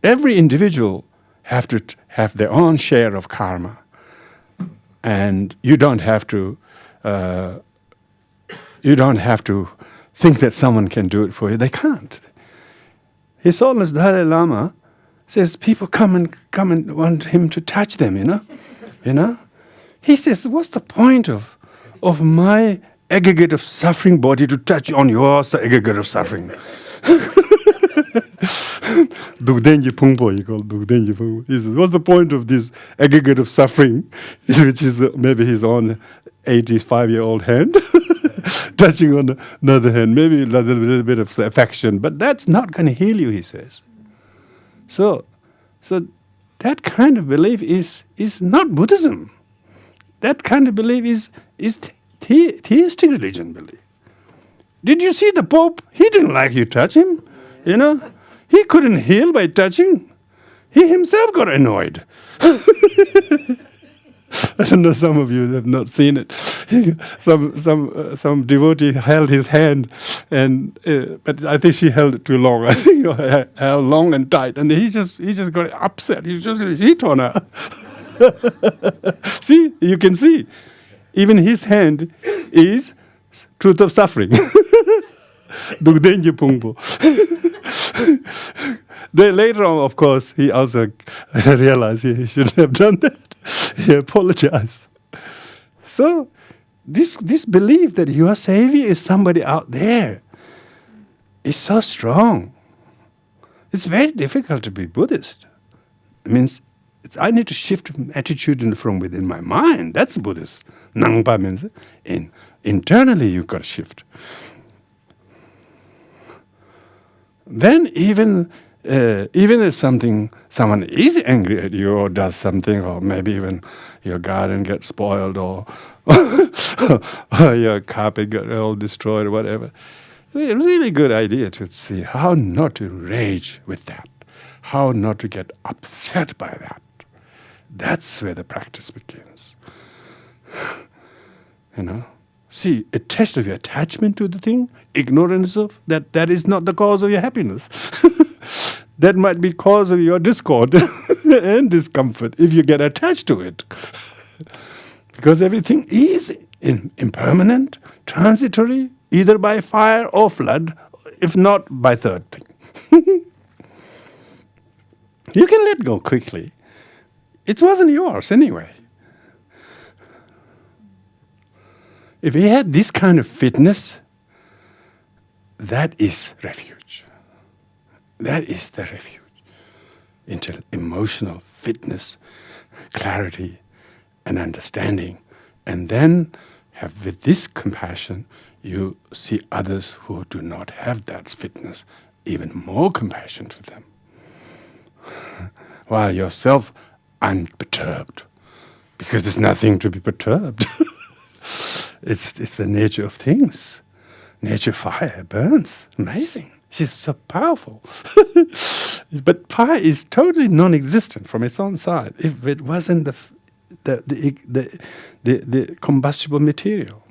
Every individual have to have their own share of karma. And you don't have to think that someone can do it for you. They can't. His Holiness Dalai Lama says people come and want him to touch them, you know. He says, what's the point of my aggregate of suffering body to touch on your aggregate of suffering? Dugdenji Pungpo, he called Dugdenji Pungpo. He says, what's the point of this aggregate of suffering, which is maybe his own 85-year-old hand, touching on another hand, maybe a little bit of affection, but that's not going to heal you, he says. So that kind of belief is not Buddhism. That kind of belief is theistic religion belief. Did you see the Pope? He didn't like you touch him, He couldn't heal by touching. He himself got annoyed. I don't know, some of you have not seen it. Some devotee held his hand, but I think she held it too long. I think held long and tight, and he just got upset. He just hit on her. See, you can see, even his hand is truth of suffering. Dugdenji Pungpo. Then later on, of course, he also realized he shouldn't have done that. He apologized. So, this belief that your savior is somebody out there is so strong. It's very difficult to be Buddhist. It means I need to shift attitude from within my mind. That's Buddhist. Nangpa means internally you've got to shift. Then even if someone is angry at you or does something, or maybe even your garden gets spoiled or your carpet got all destroyed or whatever, it's a really good idea to see how not to rage with that, how not to get upset by that. That's where the practice begins. See, a test of your attachment to the thing, ignorance of that is not the cause of your happiness. That might be cause of your discord and discomfort if you get attached to it. Because everything is impermanent, transitory, either by fire or flood, if not by third thing. You can let go quickly. It wasn't yours anyway. If we had this kind of fitness, that is refuge. That is the refuge. Into emotional fitness, clarity, and understanding. And then have with this compassion, you see others who do not have that fitness, even more compassion to them. While yourself unperturbed. Because there's nothing to be perturbed. It's the nature of things. Nature fire burns. Amazing. She's so powerful. But fire is totally non-existent from its own side. If it wasn't the combustible material,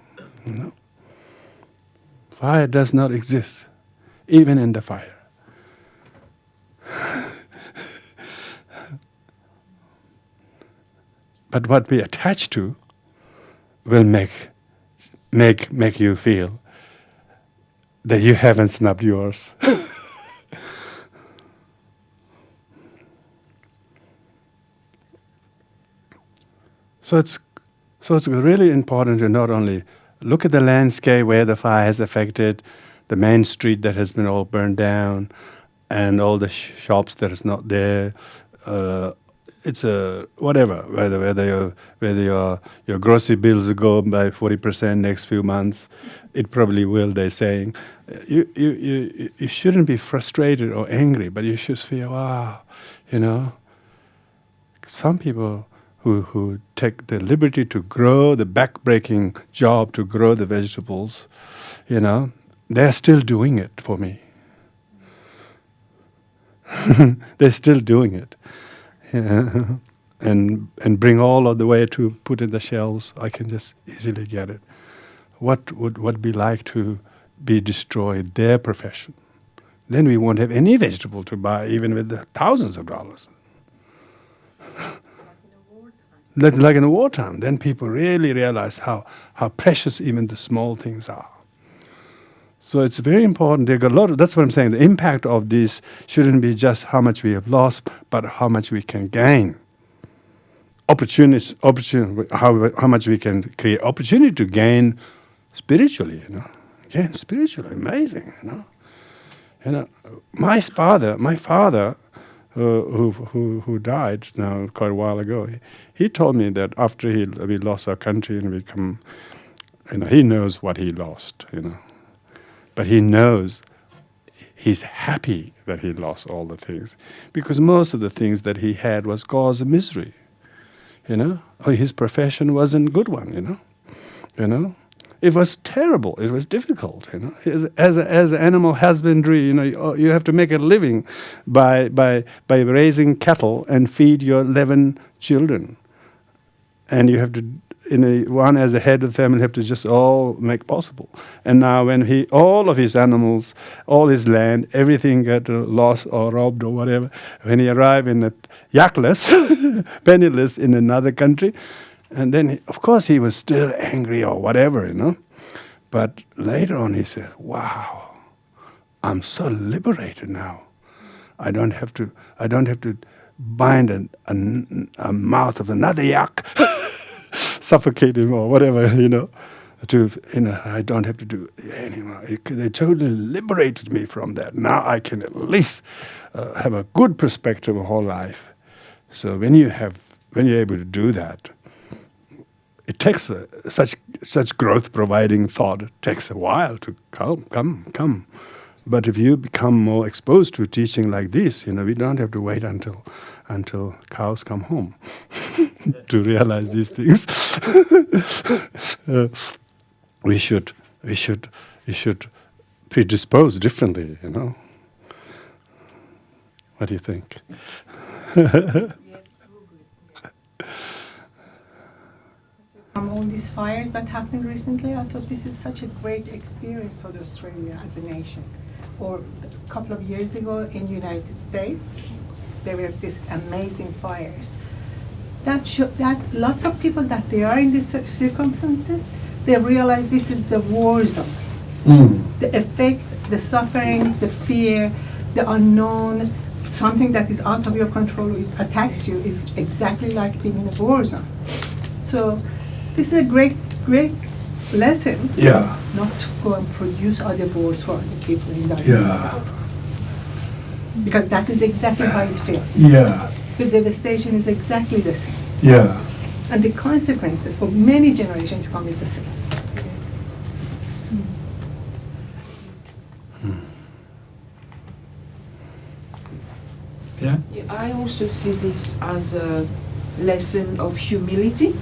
fire does not exist, even in the fire. But what we attach to will make you feel that you haven't snubbed yours. So it's really important to not only look at the landscape where the fire has affected, the main street that has been all burned down, and all the shops that is not there. It's a whatever. Whether your grocery bills will go by 40% next few months, it probably will. They're saying you shouldn't be frustrated or angry, but you should feel, wow, Some people who take the liberty to grow the back-breaking job to grow the vegetables, they're still doing it for me. They're still doing it. And bring all of the way to put in the shelves. I can just easily get it. What would be like to be destroyed, their profession? Then we won't have any vegetable to buy, even with the thousands of dollars. Like in a wartime. Then people really realize how precious even the small things are. So it's very important. They got a lot. That's what I'm saying. The impact of this shouldn't be just how much we have lost, but how much we can gain. Opportunity. How much we can create opportunity to gain spiritually. Again, spiritually, amazing. My father, who died now quite a while ago, he told me that after we lost our country and become, he knows what he lost. But he knows he's happy that he lost all the things, because most of the things that he had was cause of misery. His profession wasn't a good one. It was terrible. It was difficult. As animal husbandry, you have to make a living by raising cattle and feed your 11 children, and you have to. One as a head of the family have to just all make possible. And now when all of his animals, all his land, everything got lost or robbed or whatever, when he arrived in a yakless, penniless in another country, and then of course he was still angry or whatever, But later on he said, wow, I'm so liberated now. I don't have to bind a mouth of another yak. Suffocate him or whatever, I don't have to do it anymore. They totally liberated me from that. Now I can at least have a good perspective of whole life. So when you're able to do that, it takes such growth-providing thought. It takes a while to come. But if you become more exposed to teaching like this, we don't have to wait until cows come home to realize these things. We should predispose differently, What do you think? From all these fires that happened recently, I thought this is such a great experience for Australia as a nation. Or a couple of years ago in the United States, there were these amazing fires. That lots of people that they are in these circumstances, they realize this is the war zone. The effect, the suffering, the fear, the unknown, something that is out of your control attacks you is exactly like being in a war zone. So this is a great lesson. Yeah. Not to go and produce other wars for other people in that. Yeah. Because that is exactly how it feels. Yeah. The devastation is exactly the same. Yeah. And the consequences for many generations to come is the same. Yeah? I also see this as a lesson of humility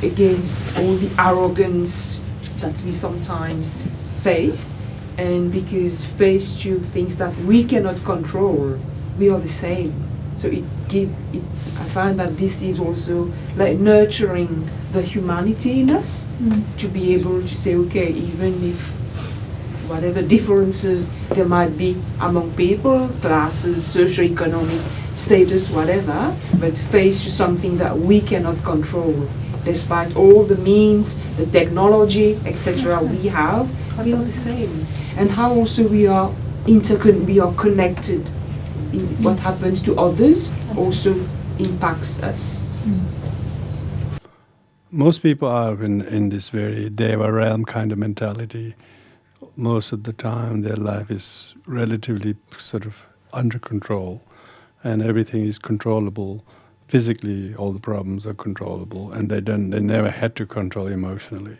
against all the arrogance that we sometimes face, and because faced to things that we cannot control, we are the same. So I find that this is also like nurturing the humanity in us, to be able to say, okay, even if whatever differences there might be among people, classes, socio-economic status, whatever, but faced to something that we cannot control, despite all the means, the technology, etc. we have, we are the same. And how also we are connected. What happens to others also impacts us. Most people are in this very Deva realm kind of mentality. most of the time their life is relatively sort of under control, and everything is controllable. Physically, all the problems are controllable, and they never had to control emotionally.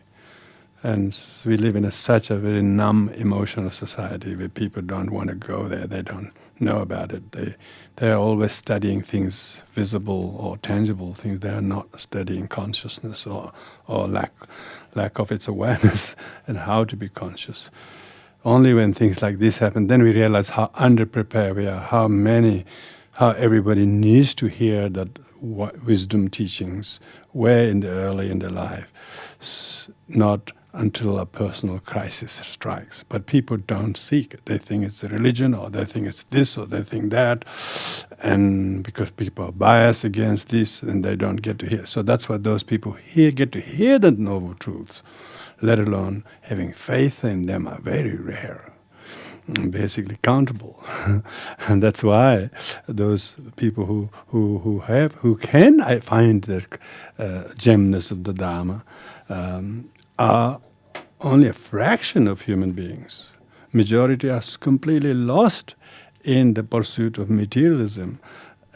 And we live in such a very numb emotional society where people don't want to go there. They don't know about it. They are always studying things visible or tangible things. They are not studying consciousness or lack of its awareness and how to be conscious. Only when things like this happen, then we realize how underprepared we are, how everybody needs to hear that wisdom teachings way in the early in their life, not until a personal crisis strikes. But people don't seek it. They think it's a religion, or they think it's this, or they think that, and because people are biased against this, and they don't get to hear. So that's why those people get to hear the noble truths, let alone having faith in them, are very rare. Basically countable. And that's why those people who can find the gemness of the Dharma are only a fraction of human beings. Majority are completely lost in the pursuit of materialism,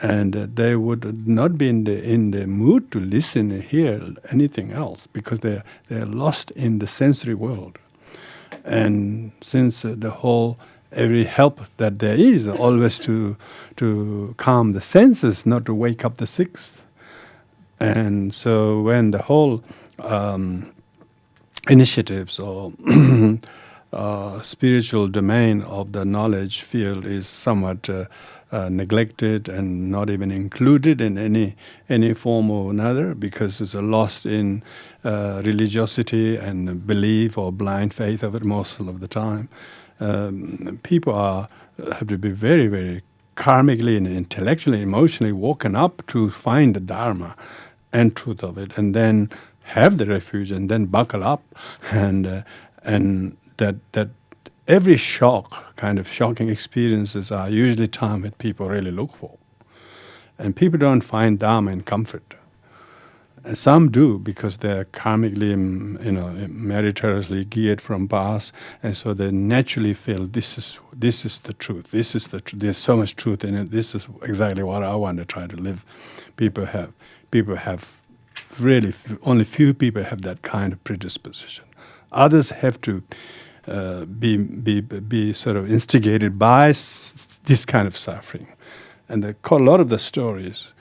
and they would not be in the mood to listen and hear anything else, because they are lost in the sensory world. And since every help that there is always to calm the senses, not to wake up the sixth. And so when the whole initiatives or spiritual domain of the knowledge field is somewhat neglected and not even included in any form or another, because it's lost in religiosity and belief or blind faith of it most of the time. People have to be very, very karmically and intellectually, emotionally woken up to find the Dharma and truth of it, and then have the refuge, and then buckle up, and that every kind of shocking experiences are usually time that people really look for. And people don't find Dharma in comfort. And some do, because they're karmically, meritoriously geared from past, and so they naturally feel this is the truth. This is the truth. There's so much truth in it. This is exactly what I want to try to live. People have really only few people have that kind of predisposition. Others have to be sort of instigated by this kind of suffering. And a lot of the stories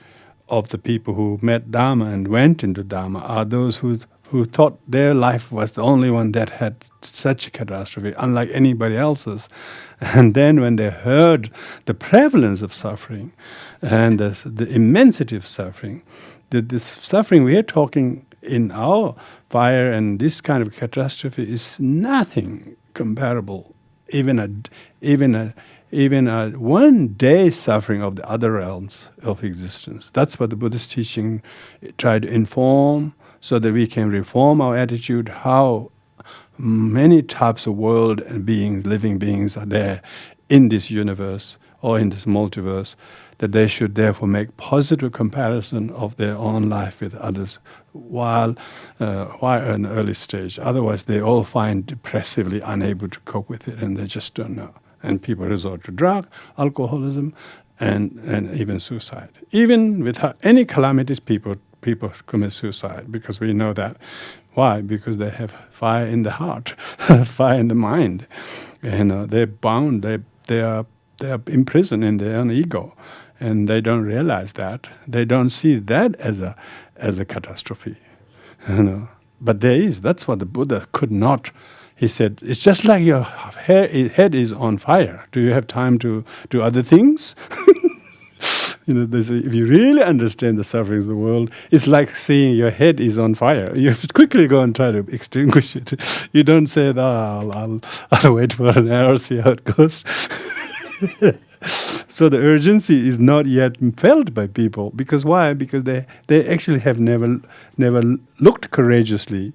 of the people who met Dharma and went into Dharma are those who thought their life was the only one that had such a catastrophe, unlike anybody else's. And then when they heard the prevalence of suffering and the immensity of suffering, this suffering we are talking in our fire and this kind of catastrophe is nothing comparable, even a 1 day suffering of the other realms of existence. That's what the Buddhist teaching tried to inform, so that we can reform our attitude, how many types of world and beings, living beings are there in this universe or in this multiverse, that they should therefore make positive comparison of their own life with others while in an early stage. Otherwise, they all find depressively unable to cope with it, and they just don't know. And people resort to drug, alcoholism, and even suicide. Even with any calamities, people commit suicide, because we know that. Why? Because they have fire in the heart, fire in the mind, and they're bound. They are imprisoned in their own ego, and they don't realize that. They don't see that as a catastrophe, But there is. That's what the Buddha could not. He said, it's just like your head is on fire. Do you have time to do other things? They say, if you really understand the sufferings of the world, it's like seeing your head is on fire. You have to quickly go and try to extinguish it. You don't say, I'll wait for an hour, see how it goes. So the urgency is not yet felt by people. Because why? Because they actually have never looked courageously,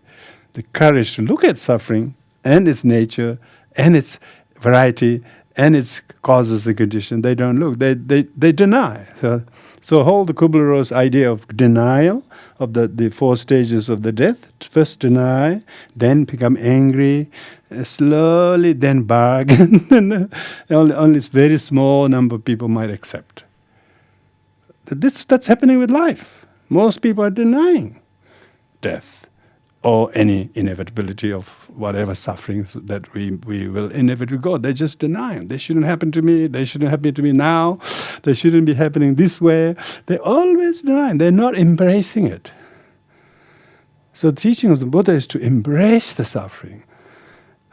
the courage to look at suffering and its nature and its variety and its causes and condition, they don't look. They deny. So hold the Kubler-Ross idea of denial of the 4 stages of the death. First deny, then become angry, slowly then bargain. And only a very small number of people might accept. That's happening with life. Most people are denying death or any inevitability of whatever sufferings that we will inevitably go. They just deny them. They shouldn't happen to me. They shouldn't happen to me now. They shouldn't be happening this way. They always deny. They're not embracing it. So the teaching of the Buddha is to embrace the suffering.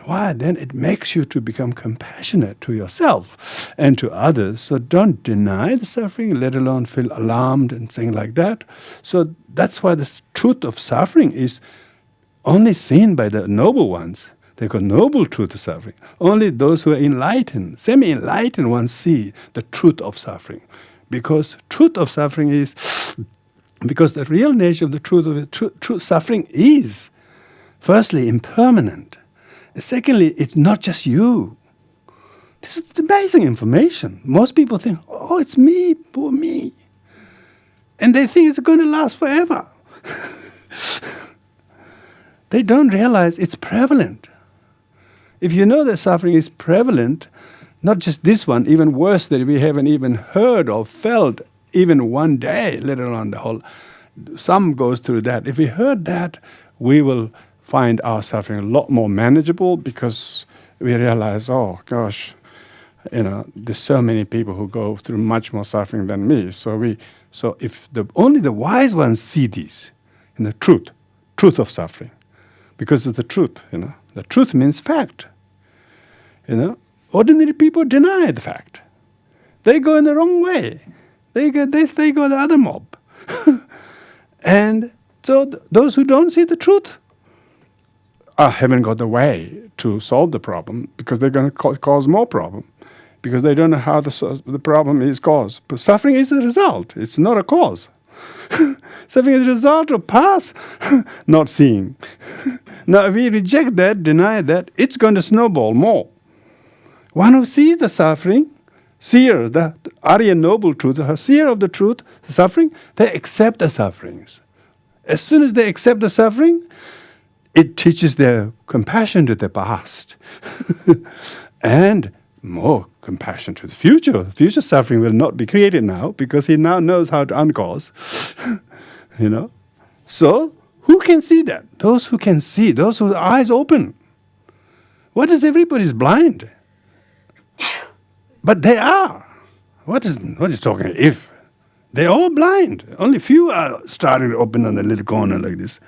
Why? Then it makes you to become compassionate to yourself and to others. So don't deny the suffering, let alone feel alarmed and things like that. So that's why the truth of suffering is only seen by the noble ones. They call noble truth of suffering. Only those who are enlightened, semi-enlightened ones see the truth of suffering. Because truth of suffering is, because the real nature of the truth of it, true suffering is, firstly, impermanent. And secondly, it's not just you. This is amazing information. Most people think, oh, it's me, poor me. And they think it's going to last forever. They don't realize it's prevalent. If you know that suffering is prevalent, not just this one, even worse that we haven't even heard or felt even one day, let alone the whole, some goes through that. If we heard that, we will find our suffering a lot more manageable because we realize, oh gosh, there's so many people who go through much more suffering than me. So if only the wise ones see this in the truth of suffering. Because it's the truth, The truth means fact. Ordinary people deny the fact. They go in the wrong way. They go the other mob. And so those who don't see the truth haven't got the way to solve the problem because they're going to cause more problem. Because they don't know how the problem is caused. But suffering is a result. It's not a cause. Suffering is a result of past not seeing. Now, if we reject that, deny that, it's going to snowball more. One who sees the suffering, seer, the Arya noble truth, the seer of the truth, the suffering, they accept the sufferings. As soon as they accept the suffering, it teaches their compassion to the past. And more compassion to the future. Future suffering will not be created now because he now knows how to uncause. So, who can see that? Those who can see, those whose eyes open. What is everybody's blind? But they are. What is talking if? They're all blind. Only few are starting to open on the little corner like this.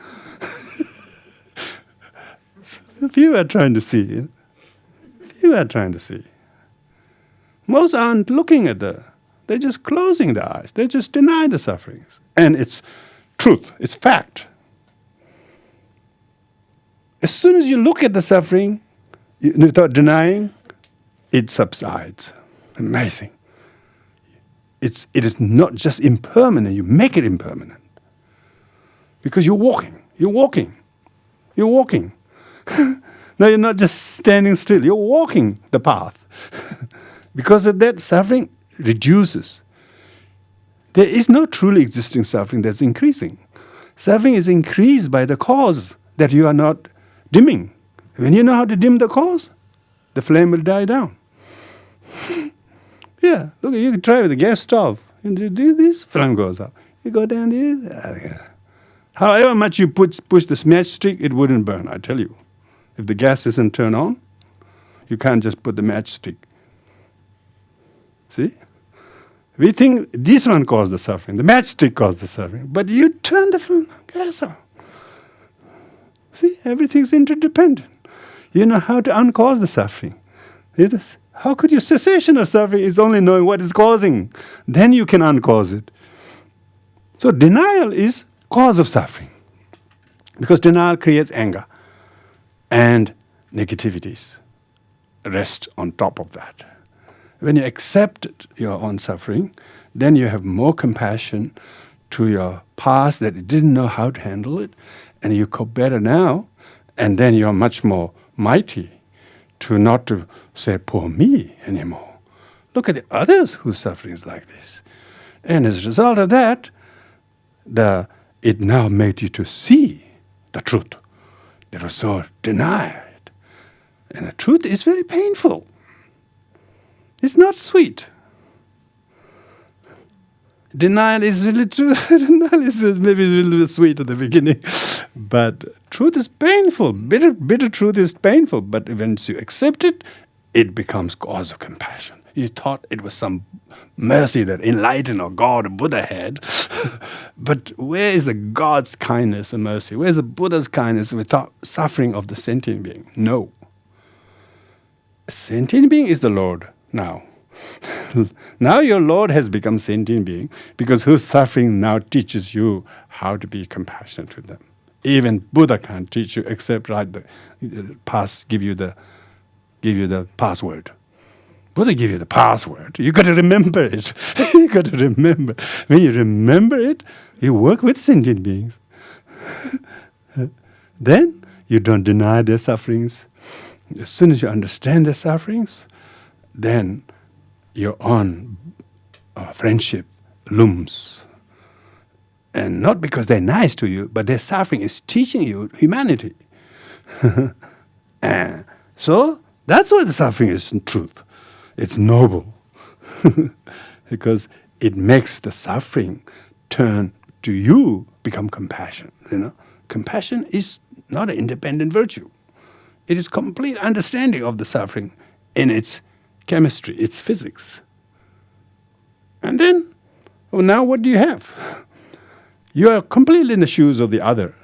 Few are trying to see. Few are trying to see. Most aren't looking at they're just closing their eyes. They just deny the sufferings. And it's truth, it's fact. As soon as you look at the suffering, without denying, it subsides. Amazing. It is not just impermanent, you make it impermanent. Because you're walking. No, you're not just standing still, you're walking the path. Because of that, suffering reduces. There is no truly existing suffering that's increasing. Suffering is increased by the cause that you are not dimming. When you know how to dim the cause, the flame will die down. Yeah, look, you can try with a gas stove. You do this, flame goes up. You go down this. However much you push the matchstick, it wouldn't burn, I tell you. If the gas isn't turned on, you can't just put the matchstick. See? We think this one caused the suffering, the matchstick caused the suffering, but you turn the gas on. See, everything's interdependent. You know how to uncause the suffering. How could your cessation of suffering is only knowing what is causing? Then you can uncause it. So denial is cause of suffering. Because denial creates anger and negativities. Rest on top of that. When you accept your own suffering, then you have more compassion to your past that you didn't know how to handle it, and you cope better now, and then you're much more mighty to not to say poor me anymore. Look at the others whose suffering is like this. And as a result of that, it now made you to see the truth. They were so denied. And the truth is very painful. It's not sweet. Denial is really true. Denial is maybe a little bit sweet at the beginning. But truth is painful. Bitter truth is painful. But once you accept it, it becomes cause of compassion. You thought it was some mercy that enlightened or God or Buddha had. But where is the God's kindness and mercy? Where is the Buddha's kindness without suffering of the sentient being? No. A sentient being is the Lord now. Now your Lord has become sentient being because whose suffering now teaches you how to be compassionate to them. Even Buddha can't teach you except give you the password. Buddha give you the password. You got to remember it. You got to remember. When you remember it, you work with sentient beings. Then you don't deny their sufferings. As soon as you understand their sufferings, then your own friendship looms. And not because they're nice to you, but their suffering is teaching you humanity. And so that's what the suffering is in truth. It's noble. Because it makes the suffering turn to you, become compassion. Compassion is not an independent virtue. It is complete understanding of the suffering in its chemistry, its physics. And then, now what do you have? You are completely in the shoes of the other.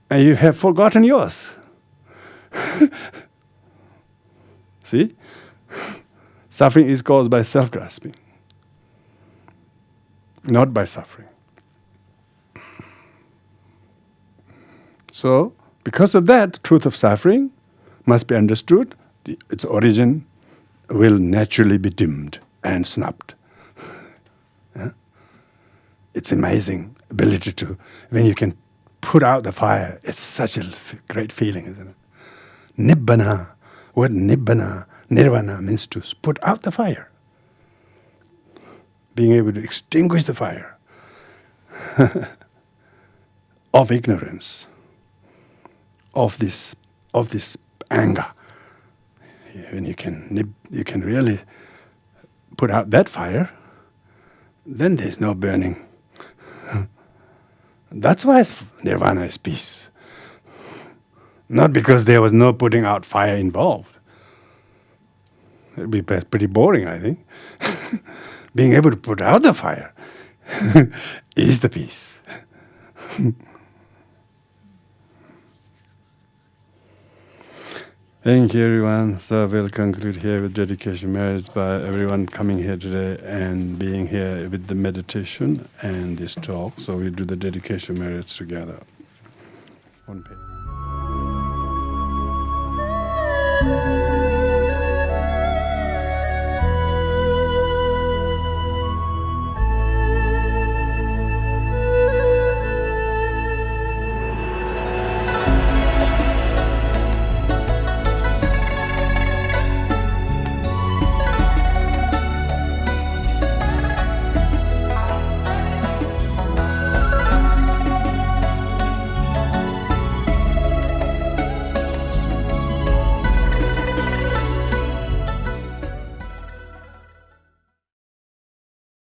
And you have forgotten yours. See? Suffering is caused by self-grasping, not by suffering. So, because of that, truth of suffering must be understood. Its origin will naturally be dimmed and snubbed. It's amazing ability to, when you can put out the fire, it's such a great feeling, isn't it? Nibbana, word nibbana, nirvana means to put out the fire. Being able to extinguish the fire of ignorance, of this anger. When you can really put out that fire, then there's no burning. That's why nirvana is peace. Not because there was no putting out fire involved. It'd be pretty boring, I think. Being able to put out the fire is the peace. Thank you, everyone. So we'll conclude here with dedication merits by everyone coming here today and being here with the meditation and this talk. So we'll do the dedication merits together. One page.